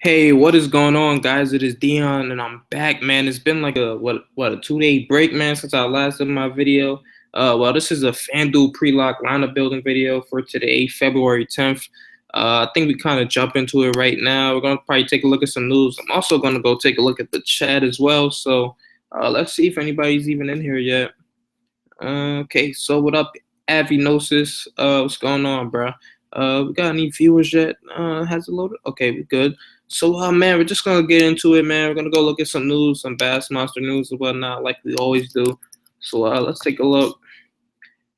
Hey, what is going on, guys? It is Dion, and I'm back, man. It's been like a 2 day break, man, since I last did my video. Well, this is a Fanduel pre-lock lineup building video for today, February 10th. I think we kind of jump into it right now. We're gonna probably take a look at some news. I'm also gonna go take a look at the chat as well. So let's see if anybody's even in here yet. Okay, so what up, Avinosis? What's going on, bro? We got any viewers yet? Has it loaded? Okay, we good. So, man, we're just gonna get into it, man. We're gonna go look at some news, some Bass Monster news and whatnot, like we always do. So, let's take a look.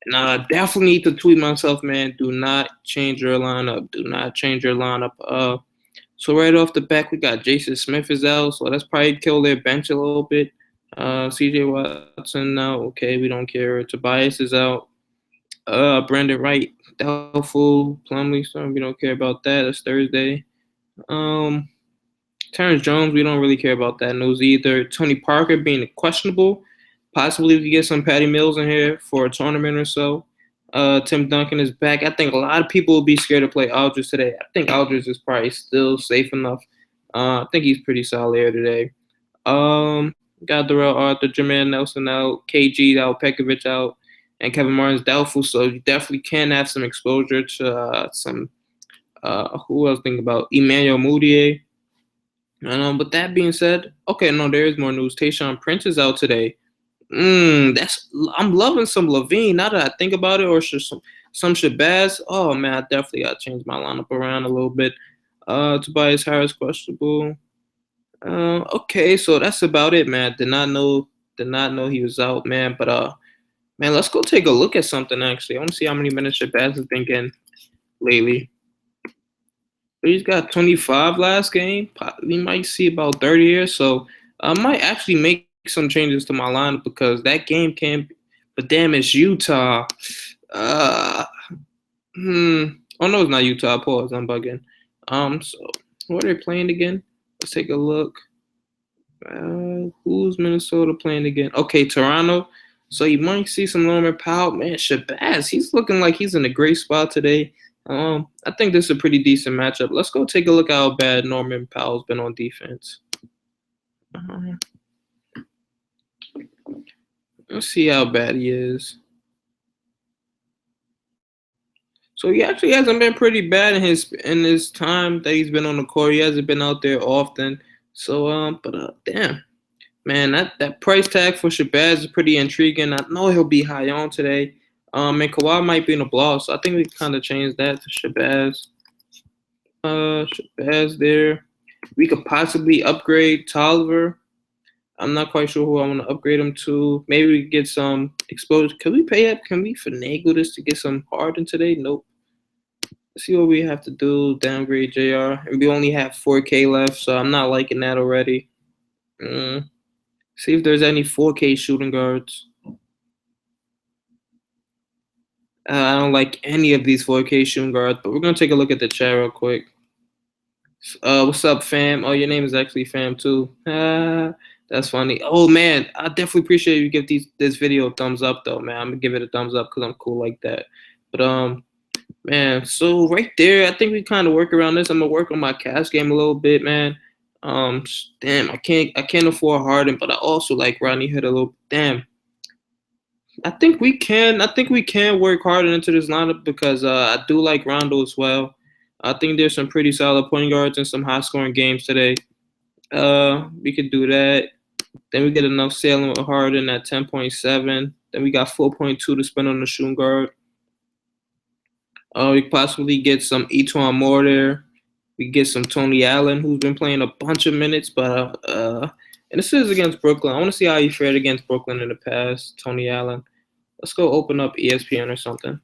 And definitely need to tweet myself, man. Do not change your lineup. Do not change your lineup. So right off the back, we got Jason Smith is out, so that's probably kill their bench a little bit. CJ Watson now, okay, we don't care. Tobias is out. Brandon Wright, doubtful. Plumlee, so we don't care about that. It's Thursday. Um, Terrence Jones, we don't really care about that news either. Tony Parker being questionable. Possibly we get some Patty Mills in here for a tournament or so. Tim Duncan is back. I think a lot of people will be scared to play Aldridge today. I think Aldridge is probably still safe enough. I think he's pretty solid here today. Got Darrell Arthur, Jermaine Nelson out, KG out, Pekovic out, and Kevin Martin's doubtful. So you definitely can have some exposure to some. Who else thinking about Emmanuel Mudiay? But that being said, okay, no, there is more news. Tayshaun Prince is out today. I'm loving some Levine now that I think about it, or some Shabazz. Oh man, I definitely got to change my lineup around a little bit. Tobias Harris questionable. Okay, so that's about it, man. Did not know he was out, man. But man, let's go take a look at something. Actually, I want to see how many minutes Shabazz has been getting lately. He's got 25 last game. We might see about 30 here, so I might actually make some changes to my lineup because that game can. But damn, it's Utah. Uh, Oh no, it's not Utah. Pause. I'm bugging. So who are they playing again? Let's take a look. Who's Minnesota playing again? Okay, Toronto. So you might see some Norman Powell. Man, Shabazz, he's looking like he's in a great spot today. I think this is a pretty decent matchup. Let's go take a look at how bad Norman Powell's been on defense. Let's see how bad he is. So he actually hasn't been pretty bad in his time that he's been on the court. He hasn't been out there often. So damn. Man, that price tag for Shabazz is pretty intriguing. I know he'll be high on today. And Kawhi might be in a block, so I think we kind of changed that to Shabazz. Shabazz there. We could possibly upgrade Tolliver. I'm not quite sure who I want to upgrade him to. Maybe we could get some exposure. Can we pay up? Can we finagle this to get some Harden today? Nope. Let's see what we have to do. Downgrade JR. We only have 4K left, so I'm not liking that already. See if there's any 4K shooting guards. I don't like any of these 4K shooting guards, but we're going to take a look at the chat real quick. What's up, fam? Oh, your name is actually fam, too. That's funny. Oh, man, I definitely appreciate you give this video a thumbs up, though, man. I'm going to give it a thumbs up because I'm cool like that. But, man, so right there, I think we kind of work around this. I'm going to work on my cast game a little bit, man. Damn, I can't afford Harden, but I also like Rodney Hood a little. Damn, I think we can work Harden into this lineup because I do like Rondo as well. I think there's some pretty solid point guards and some high scoring games today. We could do that. Then we get enough sailing with Harden at 10.7. Then we got 4.2 to spend on the shooting guard. We possibly get some Etuan Moore there. We get some Tony Allen, who's been playing a bunch of minutes, but and this is against Brooklyn. I want to see how he fared against Brooklyn in the past, Tony Allen. Let's go open up ESPN or something.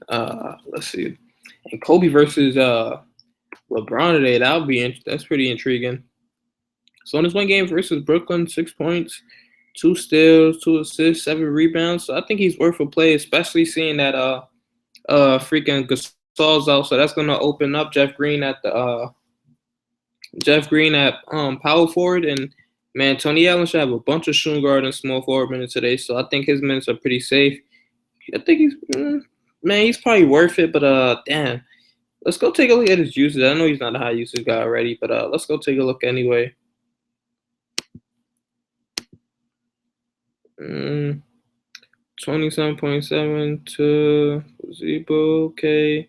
Let's see. And Kobe versus LeBron today. That's pretty intriguing. So in this one game versus Brooklyn, 6 points, 2 steals, 2 assists, 7 rebounds. So I think he's worth a play, especially seeing that freaking Gasol's out. So that's gonna open up Jeff Green at power forward, and man, Tony Allen should have a bunch of shooting guard and small forward minutes today. So I think his minutes are pretty safe. I think man, he's probably worth it. But damn, let's go take a look at his usage. I know he's not a high usage guy already, but let's go take a look anyway. 27.7 to Zebo. Okay.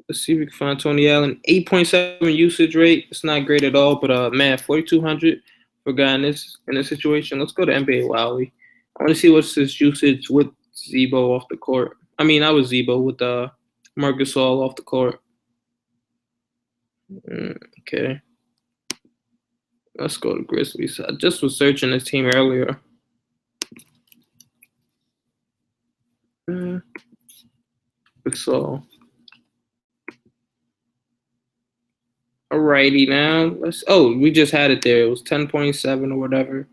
Let's see if we can find Tony Allen. 8.7 usage rate. It's not great at all, but man, 4,200 for a guy in this situation. Let's go to NBA Wowie. I want to see what's his usage with Zebo off the court. I mean, I was Zebo with Marcus Gasol off the court. Okay. Let's go to Grizzlies. I just was searching this team earlier. Gasol. Alrighty now. We just had it there. It was 10.7 or whatever.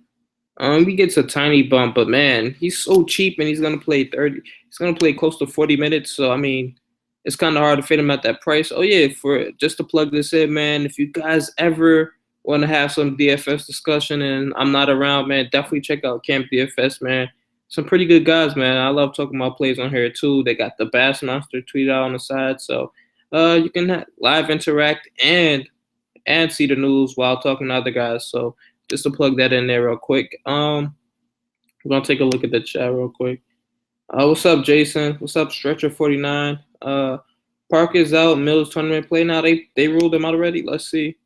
He gets a tiny bump, but man, he's so cheap and he's gonna play 30. He's gonna play close to 40 minutes. So I mean, it's kind of hard to fit him at that price. Oh yeah, for just to plug this in, man. If you guys ever want to have some DFS discussion and I'm not around, man, definitely check out Camp DFS, man. Some pretty good guys, man. I love talking about plays on here too. They got the Bassmaster tweet out on the side, so you can live interact and see the news while talking to other guys. So just to plug that in there real quick. We're gonna take a look at the chat real quick. What's up, Jason? What's up, Stretcher 49? Parker's out. Mills tournament play now. They ruled him out already. Let's see.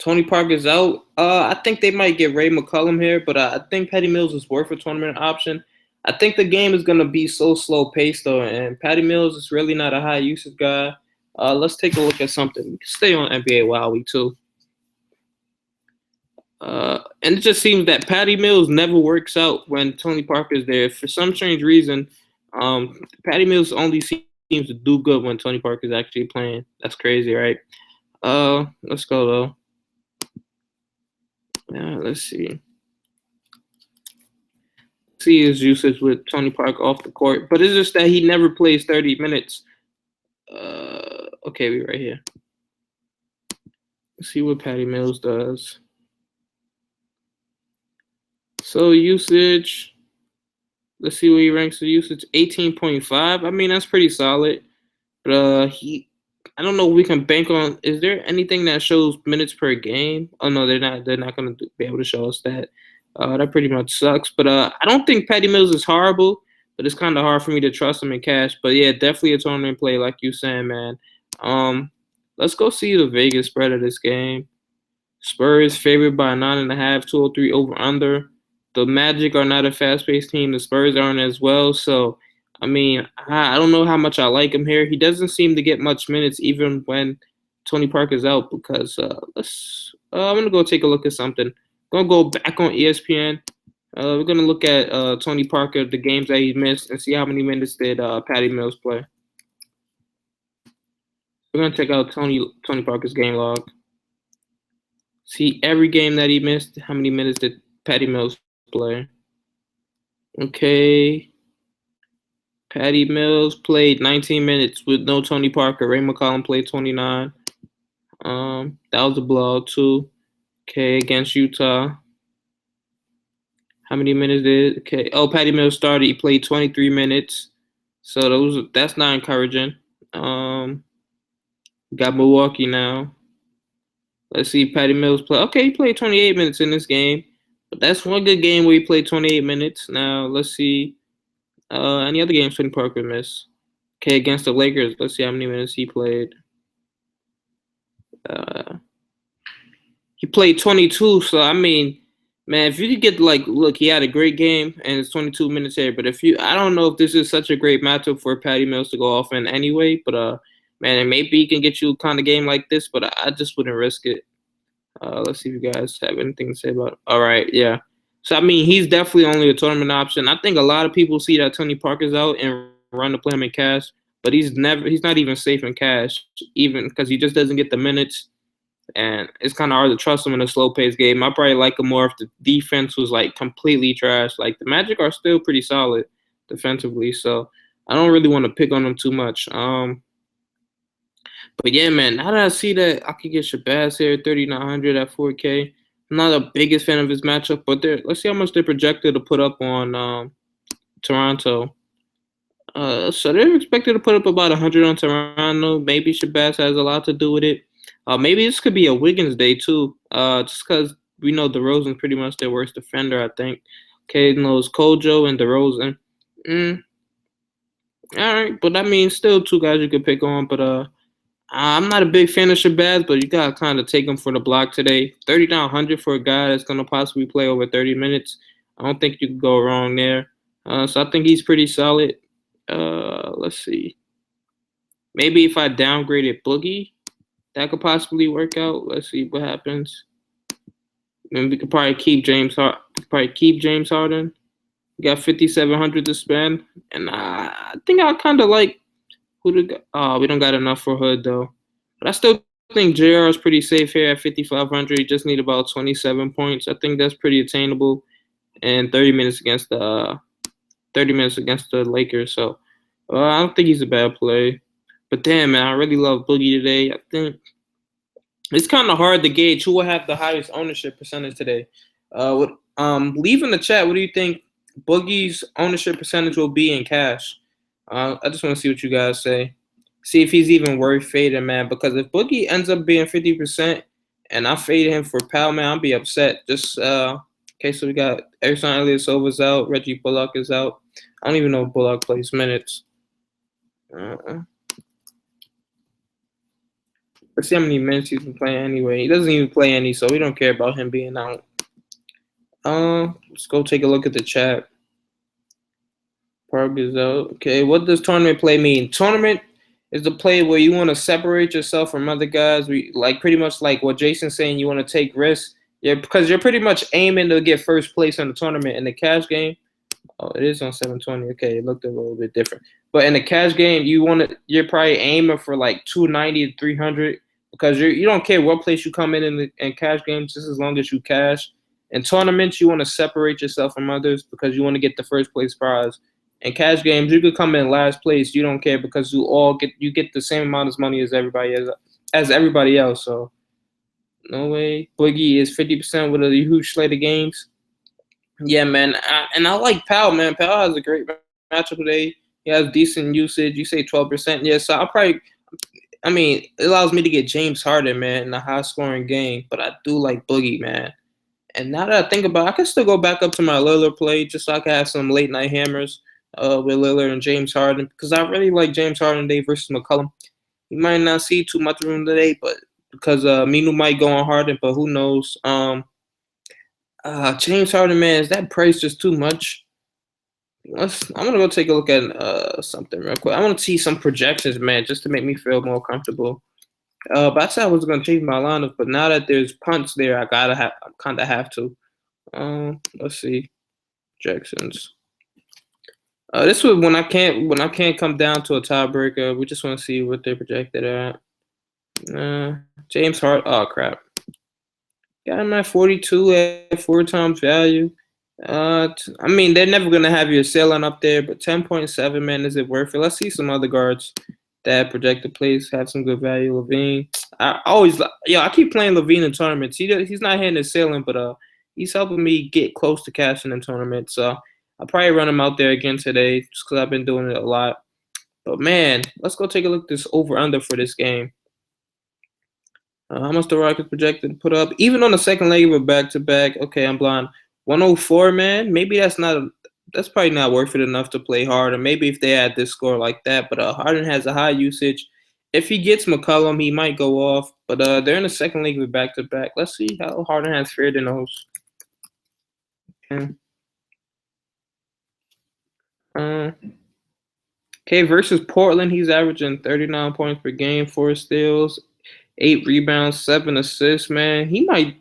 Tony Parker's out. I think they might get Ray McCollum here, but I think Patty Mills is worth a tournament option. I think the game is gonna be so slow paced though, and Patty Mills is really not a high usage guy. Let's take a look at something. We can stay on NBA Wowie too. And it just seems that Patty Mills never works out when Tony Parker's there. For some strange reason, Patty Mills only seems to do good when Tony Parker's actually playing. That's crazy, right? Let's go though. Let's see. See his usage with Tony Parker off the court, but it's just that he never plays 30 minutes. Okay, we're right here. Let's see what Patty Mills does. So usage, let's see where he ranks the usage. 18.5. I mean, that's pretty solid. But I don't know if we can bank on. Is there anything that shows minutes per game? Oh no, they're not. They're not gonna be able to show us that. That pretty much sucks. But I don't think Patty Mills is horrible. But it's kind of hard for me to trust him in cash. But yeah, definitely a tournament play, like you saying, man. Let's go see the Vegas spread of this game. Spurs favored by 9.5, 203 over under. The Magic are not a fast-paced team. The Spurs aren't as well. So, I mean, I don't know how much I like him here. He doesn't seem to get much minutes even when Tony Parker's out because I'm going to go take a look at something. I'm going to go back on ESPN. We're going to look at Tony Parker, the games that he missed, and see how many minutes did Patty Mills play. We're going to check out Tony Parker's game log. See every game that he missed, how many minutes did Patty Mills play. Okay. Patty Mills played 19 minutes with no Tony Parker. Ray McCollum played 29. That was a blowout too. Okay, against Utah. How many minutes did? Okay. Oh, Patty Mills started. He played 23 minutes. So that's not encouraging. Got Milwaukee now. Let's see, Patty Mills play. Okay, he played 28 minutes in this game. But that's one good game where he played 28 minutes. Now, let's see. Any other games Tony Parker missed? Okay, against the Lakers. Let's see how many minutes he played. He played 22. So, I mean, man, if you could get, look, he had a great game, and it's 22 minutes here. But I don't know if this is such a great matchup for Patty Mills to go off in anyway. But, man, maybe he can get you kind of game like this, but I just wouldn't risk it. Let's see if you guys have anything to say about it. All right, yeah. So, I mean, he's definitely only a tournament option. I think a lot of people see that Tony Parker's out and run to play him in cash, but he's not even safe in cash, even because he just doesn't get the minutes, and it's kind of hard to trust him in a slow-paced game. I probably like him more if the defense was, completely trash. The Magic are still pretty solid defensively, so I don't really want to pick on them too much. But yeah, man, now that I see that I could get Shabazz here, 3,900 at 4K. I'm not the biggest fan of his matchup, but let's see how much they're projected to put up on Toronto. So they're expected to put up about 100 on Toronto. Maybe Shabazz has a lot to do with it. Maybe this could be a Wiggins day too. Just because we know DeRozan's pretty much their worst defender, I think. Okay, knows Kojo and DeRozan. All right, but I mean, still two guys you could pick on. But I'm not a big fan of Shabazz, but you gotta kind of take him for the block today. 3900 for a guy that's gonna possibly play over 30 minutes. I don't think you could go wrong there. So I think he's pretty solid. Let's see. Maybe if I downgraded Boogie, that could possibly work out. Let's see what happens. And we could probably keep James Harden. We got 5,700 to spend, and I think I kind of like who to. We don't got enough for Hood though, but I still think JR is pretty safe here at 5,500. He just need about 27 points. I think that's pretty attainable, and 30 minutes against the Lakers. So I don't think he's a bad play. But damn, man, I really love Boogie today. I think it's kind of hard to gauge who will have the highest ownership percentage today. Leave in the chat. What do you think Boogie's ownership percentage will be in cash? I just want to see what you guys say. See if he's even worth fading, man. Because if Boogie ends up being 50% and I fade him for Pal, man, I'll be upset. Just okay, so we got Ersan Ilyasovan's out. Reggie Bullock is out. I don't even know if Bullock plays minutes. Let's see how many minutes he's been playing anyway. He doesn't even play any, so we don't care about him being out. Let's go take a look at the chat. Park is out. Okay, what does tournament play mean? Tournament is the play where you want to separate yourself from other guys. We like pretty much like what Jason's saying. You want to take risks. Yeah, because you're pretty much aiming to get first place in the tournament. In the cash game, oh, it is on 720. Okay, it looked a little bit different. But in the cash game, you're probably aiming for like 290 to 300 because you don't care what place you come in cash games, just as long as you cash. In tournaments, you want to separate yourself from others because you want to get the first place prize. In cash games, you could come in last place. You don't care because you get the same amount of money as everybody else. So no way. Boogie is 50% with a huge slate of games. Yeah, man. And I like Powell, man. Powell has a great matchup today. He has decent usage. You say 12%. Yeah, so it allows me to get James Harden, man, in a high-scoring game. But I do like Boogie, man. And now that I think about it, I can still go back up to my Lillard play just so I can have some late-night hammers with Lillard and James Harden because I really like James Harden today versus McCollum. He might not see too much room today, but because Minu might go on Harden, but who knows? James Harden, man, is that price just too much? I'm gonna go take a look at something real quick. I want to see some projections, man, just to make me feel more comfortable. But I said I was gonna change my lineup, but now that there's punts there, I kind of have to. Let's see, projections. This was when I can't come down to a tiebreaker. We just want to see what they're projected at. James Harden. Oh crap. Got him at 42 at 4 times value. They're never gonna have your ceiling up there, but 10.7, man, is it worth it? Let's see some other guards that projected plays have some good value. Levine. I keep playing Levine in tournaments. He's not hitting his ceiling, but he's helping me get close to cashing in tournaments. So I'll probably run him out there again today just because I've been doing it a lot. But man, let's go take a look at this over/under for this game. How much the Rockets projected to put up? Even on the second leg of a back-to-back. Okay, I'm blind. 104, man. Maybe that's probably not worth it enough to play hard. Or maybe if they had this score like that. But Harden has a high usage. If he gets McCollum, he might go off. But they're in the second leg of a back-to-back. Let's see how Harden has fared in those. Okay, versus Portland, he's averaging 39 points per game, 4 steals, 8 rebounds, 7 assists, man. He might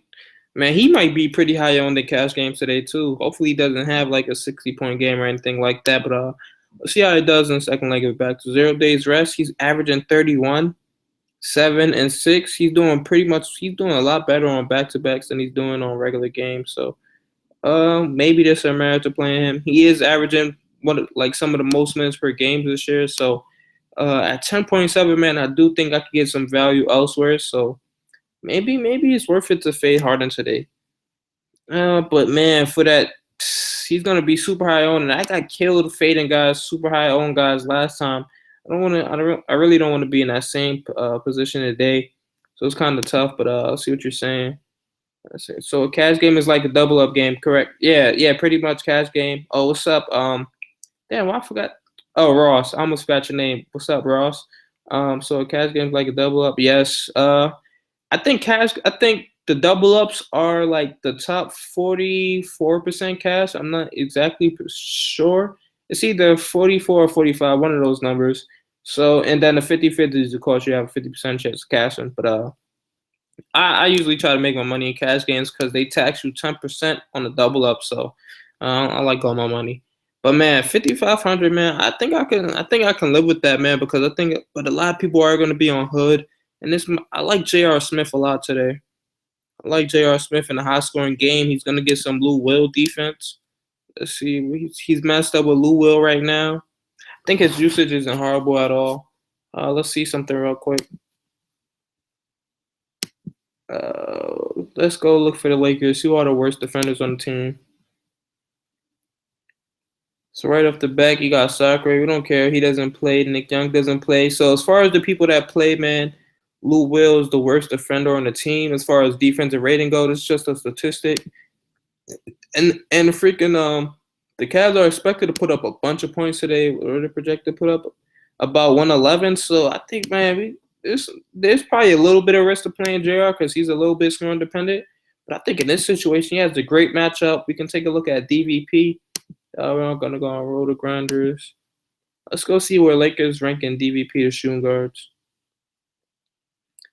be pretty high on the cash games today too. Hopefully he doesn't have like a 60-point game or anything like that. But let's see how he does in the second leg of it back to 0 days rest. He's averaging 31, 7, and 6. He's doing a lot better on back-to-backs than he's doing on regular games. So maybe there's some merit to playing him. He is averaging some of the most minutes per game this year. So at 10.7, man, I do think I could get some value elsewhere. So maybe it's worth it to fade Harden today. But man, for that he's gonna be super high owned, and I got killed fading guys, super high owned guys last time. I don't want to. I really don't want to be in that same position today. So it's kind of tough, but I'll see what you're saying. Let's see. So a cash game is like a double up game, correct? Yeah, yeah, pretty much cash game. Oh, what's up? Damn, well, I forgot. Oh, Ross, I almost forgot your name. What's up, Ross? So a cash game is like a double up. Yes. I think cash. I think the double ups are like the top 44% cash. I'm not exactly sure. It's either 44 or 45, one of those numbers. So and then the 50-50 is of course you have a 50% chance of cashing. But I usually try to make my money in cash games because they tax you 10% on the double up. So I like all my money. But man, 5,500, man, I think I can live with that, man, because I think but a lot of people are going to be on hood, and this I like J.R. Smith a lot today. I like J.R. Smith in a high scoring game. He's going to get some Lou Will defense. Let's see, he's messed up with Lou Will right now. I think his usage isn't horrible at all. Let's see something real quick. Let's go look for the Lakers. Who are the worst defenders on the team? So right off the back, you got Sacre. We don't care. He doesn't play. Nick Young doesn't play. So as far as the people that play, man, Lou Will is the worst defender on the team. As far as defensive rating goes, it's just a statistic. And the Cavs are expected to put up a bunch of points today. What are they projected to put up? About 111. So I think, man, there's probably a little bit of risk to playing JR because he's a little bit scoring dependent. But I think in this situation, he has a great matchup. We can take a look at DVP. We're not gonna go on Roto Grinders. Let's go see where Lakers rank in DVP to shooting guards.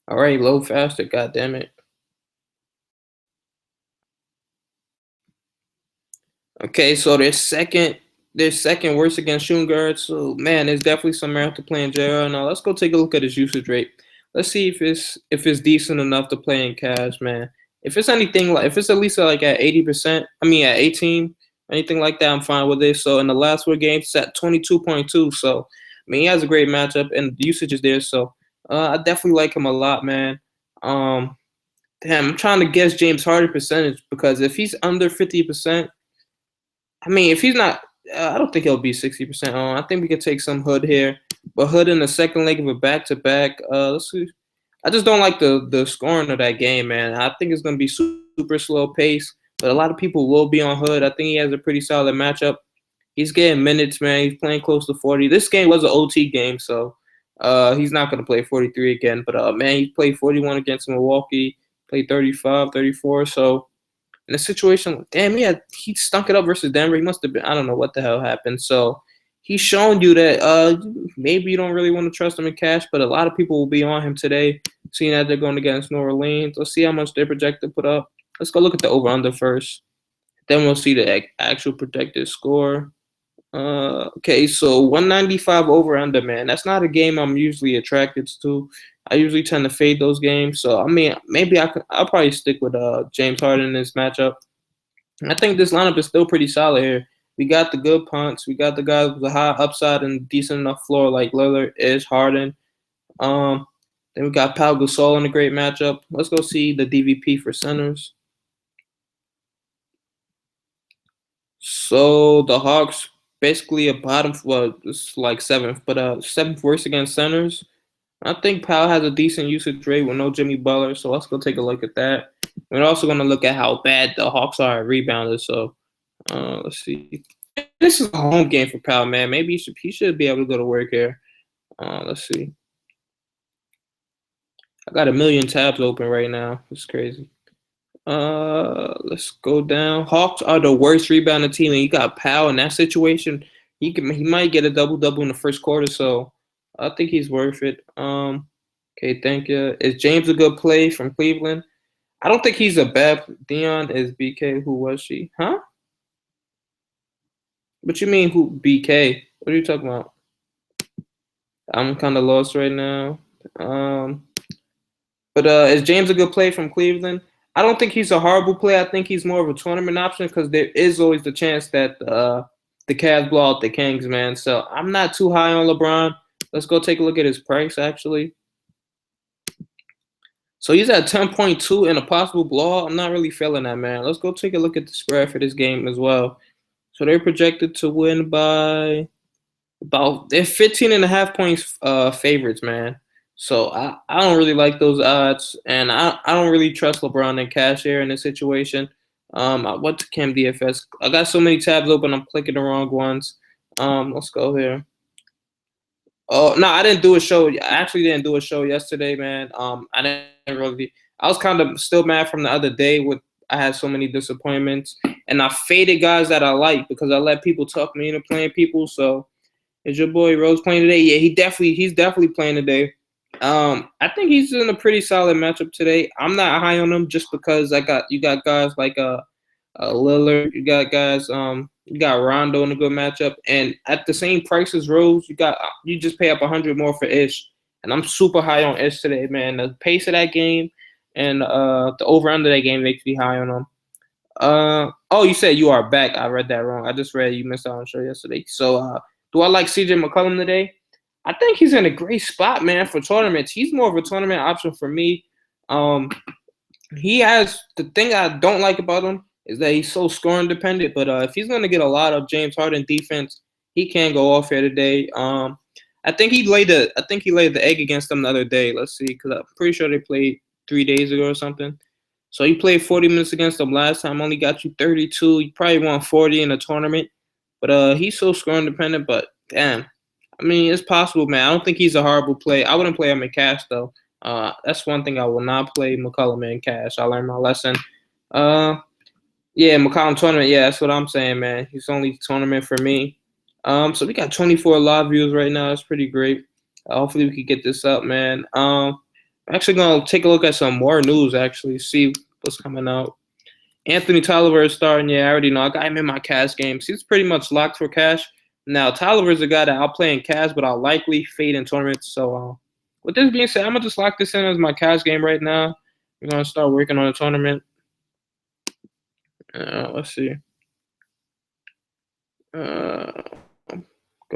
All right, low faster. God damn it. Okay, so they're second worst against shooting guards. So man, there's definitely some merit to playing JR. Now let's go take a look at his usage rate. Let's see if it's decent enough to play in cash, man. If it's anything like if it's at least like at 80%, I mean at 18, anything like that, I'm fine with it. So in the last 4 games, it's at 22.2. So I mean he has a great matchup and the usage is there. So I definitely like him a lot, man. Um, damn, I'm trying to guess James Harden percentage because if he's under 50%. I mean, if he's not, I don't think he'll be 60% on. I think we could take some Hood here, but Hood in the second leg of a back-to-back. Let's see. I just don't like the scoring of that game, man. I think it's gonna be super slow pace, but a lot of people will be on Hood. I think he has a pretty solid matchup. He's getting minutes, man. He's playing close to 40. This game was an OT game, so he's not gonna play 43 again. But man, he played 41 against Milwaukee, played 35, 34. So in a situation, damn, he stunk it up versus Denver. He must have been, I don't know what the hell happened. So he's shown you that maybe you don't really want to trust him in cash, but a lot of people will be on him today, seeing that they're going against New Orleans. Let's see how much they're projected to put up. Let's go look at the over-under first. Then we'll see the actual projected score. Okay, so 195 over-under, man. That's not a game I'm usually attracted to. I usually tend to fade those games. So I mean, maybe I'll probably stick with James Harden in this matchup. I think this lineup is still pretty solid here. We got the good punts. We got the guys with a high upside and decent enough floor like Lillard, is Harden. Then we got Pau Gasol in a great matchup. Let's go see the DVP for centers. So the Hawks basically a bottom, well, it's like seventh, but seventh worst against centers. I think Powell has a decent usage rate with no Jimmy Butler, so let's go take a look at that. We're also going to look at how bad the Hawks are at rebounders. So let's see. This is a home game for Powell, man. Maybe he should be able to go to work here. Let's see. I got a million tabs open right now. It's crazy. Let's go down. Hawks are the worst rebounding team, and you got Powell in that situation. He might get a double-double in the first quarter, so I think he's worth it. Okay, thank you. Is James a good play from Cleveland? I don't think he's a bad. Dion is BK. Who was she? Huh? What you mean who BK? What are you talking about? I'm kind of lost right now. But is James a good play from Cleveland? I don't think he's a horrible play. I think he's more of a tournament option because there is always the chance that the Cavs blow out the Kings, man. So I'm not too high on LeBron. Let's go take a look at his price, actually. So he's at 10.2 in a possible blowout. I'm not really feeling that, man. Let's go take a look at the spread for this game as well. So they're projected to win by they're 15 and a half points favorites, man. So I don't really like those odds, and I don't really trust LeBron and Cash here in this situation. I went to Cam DFS. I got so many tabs open, I'm clicking the wrong ones. Let's go here. Oh no, I didn't do a show. I actually didn't do a show yesterday, man. I didn't really. I was kind of still mad from the other day with I had so many disappointments, and I faded guys that I like because I let people talk me into playing people. So is your boy Rose playing today? Yeah, he's definitely playing today. I think he's in a pretty solid matchup today. I'm not high on him just because you got guys like Lillard, you got Rondo in a good matchup, and at the same price as Rose, you just pay up 100 more for Ish, and I'm super high on Ish today, man. The pace of that game and the over under that game makes me high on him. Oh, you said you are back. I read that wrong. I just read you missed out on the show yesterday. So, do I like CJ McCollum today? I think he's in a great spot, man, for tournaments. He's more of a tournament option for me. Um, he has the thing I don't like about him is that he's so scoring dependent. But if he's going to get a lot of James Harden defense, he can go off here today. I think he laid the egg against them the other day. Let's see, because I'm pretty sure they played 3 days ago or something. So he played 40 minutes against them last time. Only got you 32. You probably won 40 in a tournament. But he's so scoring dependent. But damn, I mean, it's possible, man. I don't think he's a horrible play. I wouldn't play him in cash though. That's one thing I will not play McCollum in cash. I learned my lesson. Uh, yeah, McCollum tournament. Yeah, that's what I'm saying, man. He's only tournament for me. So we got 24 live views right now. That's pretty great. Hopefully we can get this up, man. I'm actually gonna take a look at some more news. Actually, see what's coming out. Anthony Tolliver is starting. Yeah, I already know. I got him in my cash games. He's pretty much locked for cash. Now, Tolliver's a guy that I'll play in cash, but I'll likely fade in tournaments. So, with this being said, I'm going to just lock this in as my cash game right now. We're going to start working on a tournament. Let's see. Go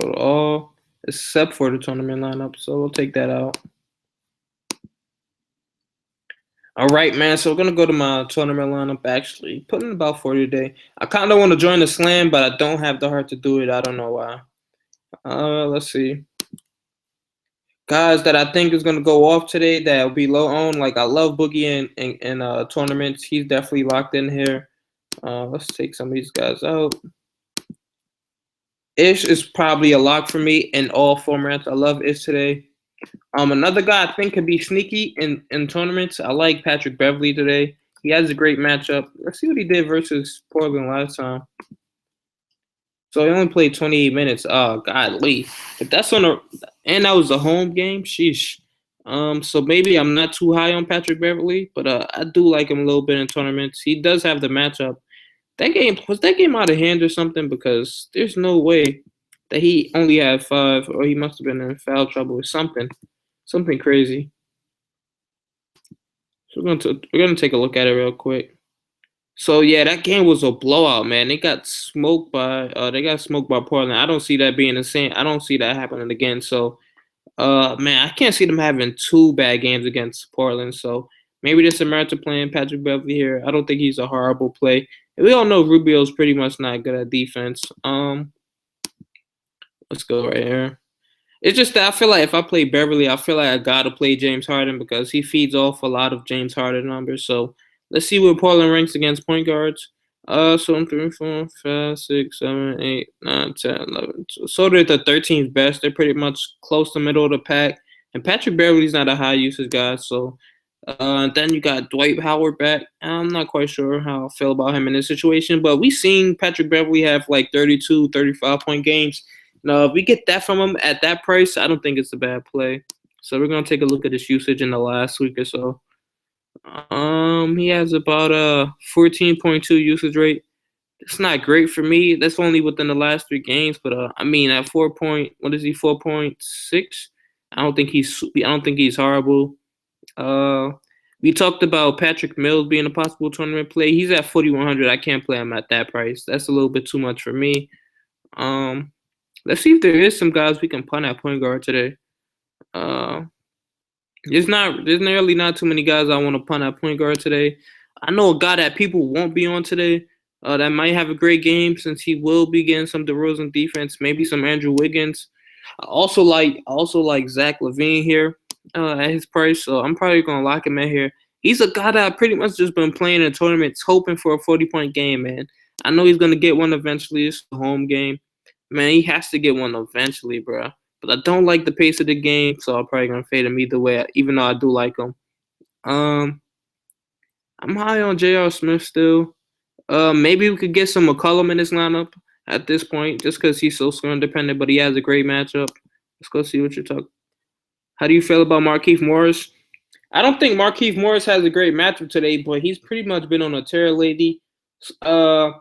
to all, except for the tournament lineup. So, we'll take that out. All right, man. So we're gonna go to my tournament lineup. Actually, putting about 40 today. I kind of want to join the slam, but I don't have the heart to do it. I don't know why. Let's see. Guys that I think is gonna go off today that will be low owned. Like I love Boogie in tournaments. He's definitely locked in here. Let's take some of these guys out. Ish is probably a lock for me in all formats. I love Ish today. Another guy I think could be sneaky in tournaments. I like Patrick Beverly today. He has a great matchup. Let's see what he did versus Portland last time. So he only played 28 minutes. Oh, godly. If that's and that was a home game. Sheesh. So maybe I'm not too high on Patrick Beverly, but I do like him a little bit in tournaments. He does have the matchup. Was that game out of hand or something? Because there's no way that he only had 5, or he must have been in foul trouble or something crazy. So we're gonna take a look at it real quick. So yeah, that game was a blowout, man. They got smoked by Portland. I don't see that being the same. I don't see that happening again. So man, I can't see them having 2 bad games against Portland. So maybe this America playing Patrick Beverly here. I don't think he's a horrible play. And we all know Rubio's pretty much not good at defense. Let's go right here. It's just that I feel like if I play Beverly, I feel like I gotta play James Harden because he feeds off a lot of James Harden numbers. So let's see where Portland ranks against point guards. So I'm 3, 4, 5, 6, 7, 8, 9, 10, 11. So they're the 13th best. They're pretty much close to middle of the pack. And Patrick Beverly's not a high usage guy. So then you got Dwight Howard back. I'm not quite sure how I feel about him in this situation, but we seen Patrick Beverly have like 32, 35-point games. Now, if we get that from him at that price, I don't think it's a bad play. So we're gonna take a look at his usage in the last week or so. He has about a 14.2 usage rate. It's not great for me. That's only within the last 3 games, but I mean at 4.6? I don't think he's horrible. We talked about Patrick Mills being a possible tournament play. He's at 4,100. I can't play him at that price. That's a little bit too much for me. Let's see if there is some guys we can punt at point guard today. There's nearly not too many guys I want to punt at point guard today. I know a guy that people won't be on today. That might have a great game since he will be getting some DeRozan defense, maybe some Andrew Wiggins. I also like Zach LaVine here at his price, so I'm probably gonna lock him in here. He's a guy that I pretty much just been playing in tournaments, hoping for a 40-point game, man. I know he's gonna get one eventually. It's a home game, man. He has to get one eventually, bro. But I don't like the pace of the game, so I'm probably gonna fade him either way, even though I do like him. Um, I'm high on J.R. Smith still. Maybe we could get some McCollum in this lineup at this point, just because he's so score independent, but he has a great matchup. Let's go see what you're talking. How do you feel about Markieff Morris? I don't think Markieff Morris has a great matchup today, but he's pretty much been on a tear lately. Uh,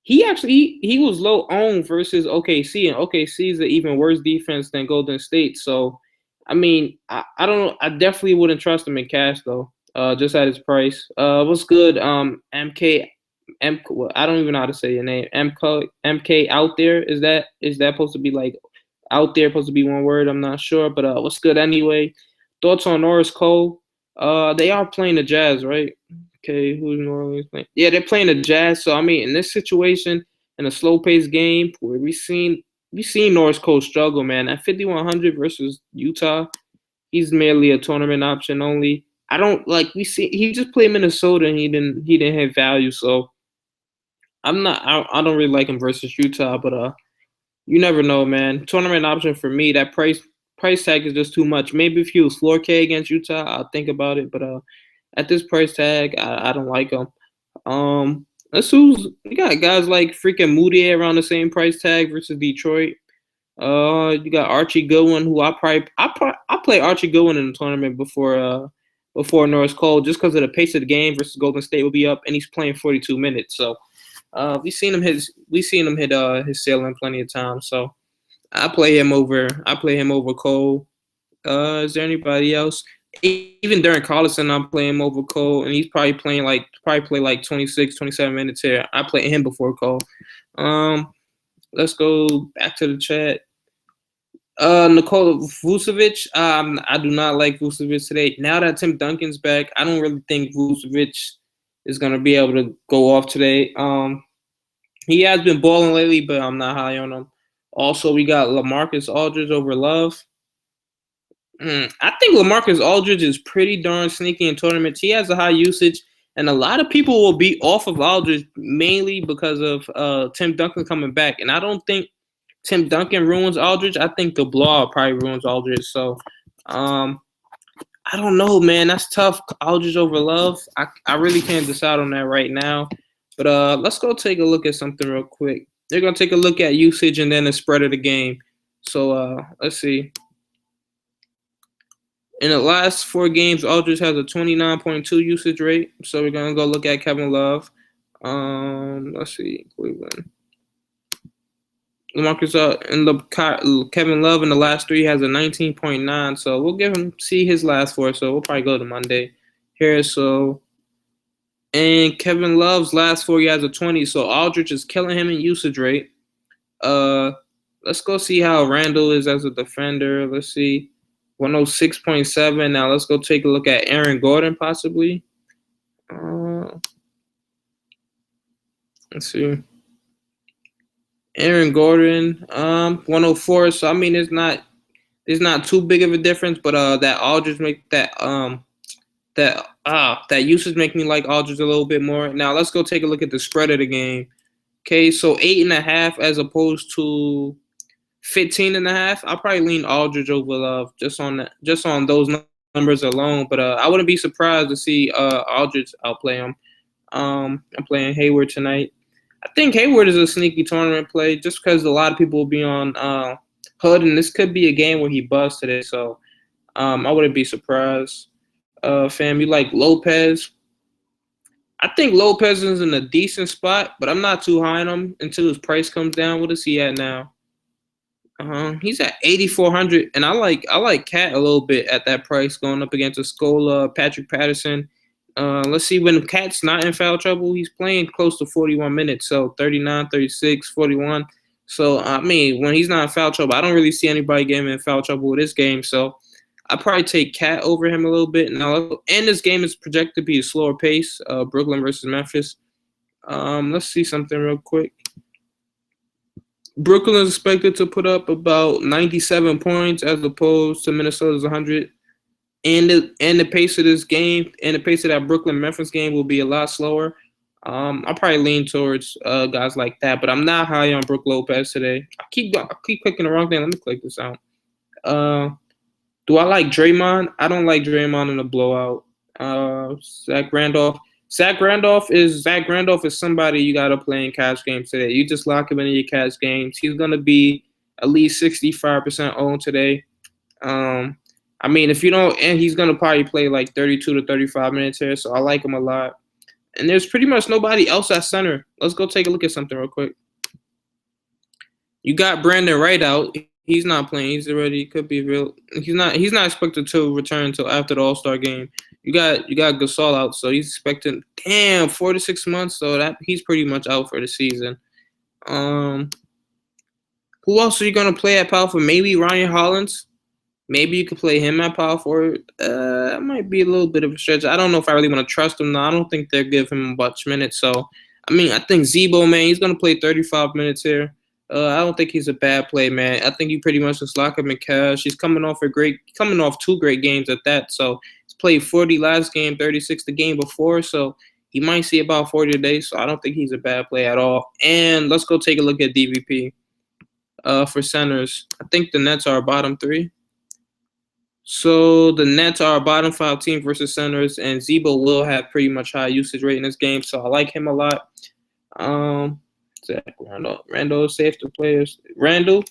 he was low owned versus OKC, and OKC is an even worse defense than Golden State. So, I mean, I don't know. I definitely wouldn't trust him in cash though. Just at his price. What's good? MK, well, I don't even know how to say your name. MK out there. Is that supposed to be like out there? Supposed to be one word? I'm not sure. But what's good anyway? Thoughts on Norris Cole? They are playing the Jazz, right? Okay, who's New Orleans playing? Yeah, they're playing the Jazz. So I mean, in this situation, in a slow-paced game where we seen Norris Cole struggle, man. At 5,100 versus Utah, he's merely a tournament option only. I don't like we see he just played Minnesota and he didn't have value. So I don't really like him versus Utah, but you never know, man. Tournament option for me, that price tag is just too much. Maybe if he was floor K against Utah, I'll think about it. But at this price tag, I don't like him. Let's who's we got guys like freaking Moody around the same price tag versus Detroit. You got Archie Goodwin, who I play Archie Goodwin in the tournament before Norris Cole, just because of the pace of the game versus Golden State will be up, and he's playing 42 minutes. So we seen him hit his ceiling plenty of times. So I play him over Cole. Is there anybody else? Even during Collison, I'm playing him over Cole, and he's probably play like 26, 27 minutes here. I play him before Cole. Um, let's go back to the chat. Nikola Vucevic. I do not like Vucevic today. Now that Tim Duncan's back, I don't really think Vucevic is gonna be able to go off today. He has been balling lately, but I'm not high on him. Also, we got LaMarcus Aldridge over Love. I think LaMarcus Aldridge is pretty darn sneaky in tournaments. He has a high usage, and a lot of people will be off of Aldridge mainly because of Tim Duncan coming back. And I don't think Tim Duncan ruins Aldridge. I think the blowout probably ruins Aldridge. So, I don't know, man. That's tough. Aldridge over Love. I really can't decide on that right now. But let's go take a look at something real quick. They're gonna take a look at usage and then the spread of the game. So let's see. In the last 4 games, Aldridge has a 29.2 usage rate. So we're gonna go look at Kevin Love. Let's see, Cleveland. LaMarcus and Kevin Love in the last 3 has a 19.9. So we'll see his last 4. So we'll probably go to Monday here. So and Kevin Love's last 4 he has a 20. So Aldridge is killing him in usage rate. Let's go see how Randall is as a defender. Let's see. 106.7. Now let's go take a look at Aaron Gordon possibly. Let's see. Aaron Gordon, 104. So I mean, there's not too big of a difference, but that Aldridge make that usage make me like Aldridge a little bit more. Now let's go take a look at the spread of the game. Okay, so 8.5 as opposed to 15.5. I'll probably lean Aldridge over Love just on those numbers alone. But I wouldn't be surprised to see Aldridge outplay him. I'm playing Hayward tonight. I think Hayward is a sneaky tournament play just because a lot of people will be on Hood, and this could be a game where he busts today. So I wouldn't be surprised. Fam, you like Lopez? I think Lopez is in a decent spot, but I'm not too high on him until his price comes down. What is he at now? He's at 8,400, and I like Cat a little bit at that price going up against Escola, Patrick Patterson. Let's see, when Cat's not in foul trouble, he's playing close to 41 minutes, so 39, 36, 41. So, I mean, when he's not in foul trouble, I don't really see anybody getting in foul trouble with this game. So, I probably take Cat over him a little bit. Now, and this game is projected to be a slower pace. Brooklyn versus Memphis. Let's see something real quick. Brooklyn is expected to put up about 97 points as opposed to Minnesota's 100. And the pace of this game and the pace of that Brooklyn Memphis game will be a lot slower. I'll probably lean towards guys like that, but I'm not high on Brook Lopez today. I keep clicking the wrong thing. Let me click this out. Do I like Draymond? I don't like Draymond in a blowout. Zach Randolph. Zach Randolph is somebody you gotta play in cash games today. You just lock him into your cash games. He's gonna be at least 65% owned today. I mean, if you don't, and he's gonna probably play like 32 to 35 minutes here, so I like him a lot. And there's pretty much nobody else at center. Let's go take a look at something real quick. You got Brandon Wright out. He's not playing. He's already could be real. He's not expected to return until after the All-Star game. You got Gasol out, so he's expecting 4 to 6 months. So that he's pretty much out for the season. Who else are you gonna play at power forward? Maybe Ryan Hollins. Maybe you could play him at power forward. That might be a little bit of a stretch. I don't know if I really want to trust him now. I don't think they'll give him much minutes. So, I mean, I think Zebo, man, he's going to play 35 minutes here. I don't think he's a bad play, man. I think you pretty much just lock him in cash. He's coming off 2 great games at that. So, he's played 40 last game, 36 the game before. So, he might see about 40 today. So, I don't think he's a bad play at all. And let's go take a look at DVP for centers. I think the Nets are bottom 3. So the Nets are a bottom 5 team versus centers, and Zebo will have pretty much high usage rate in this game, so I like him a lot. Zach Randall, safe to players. Randall.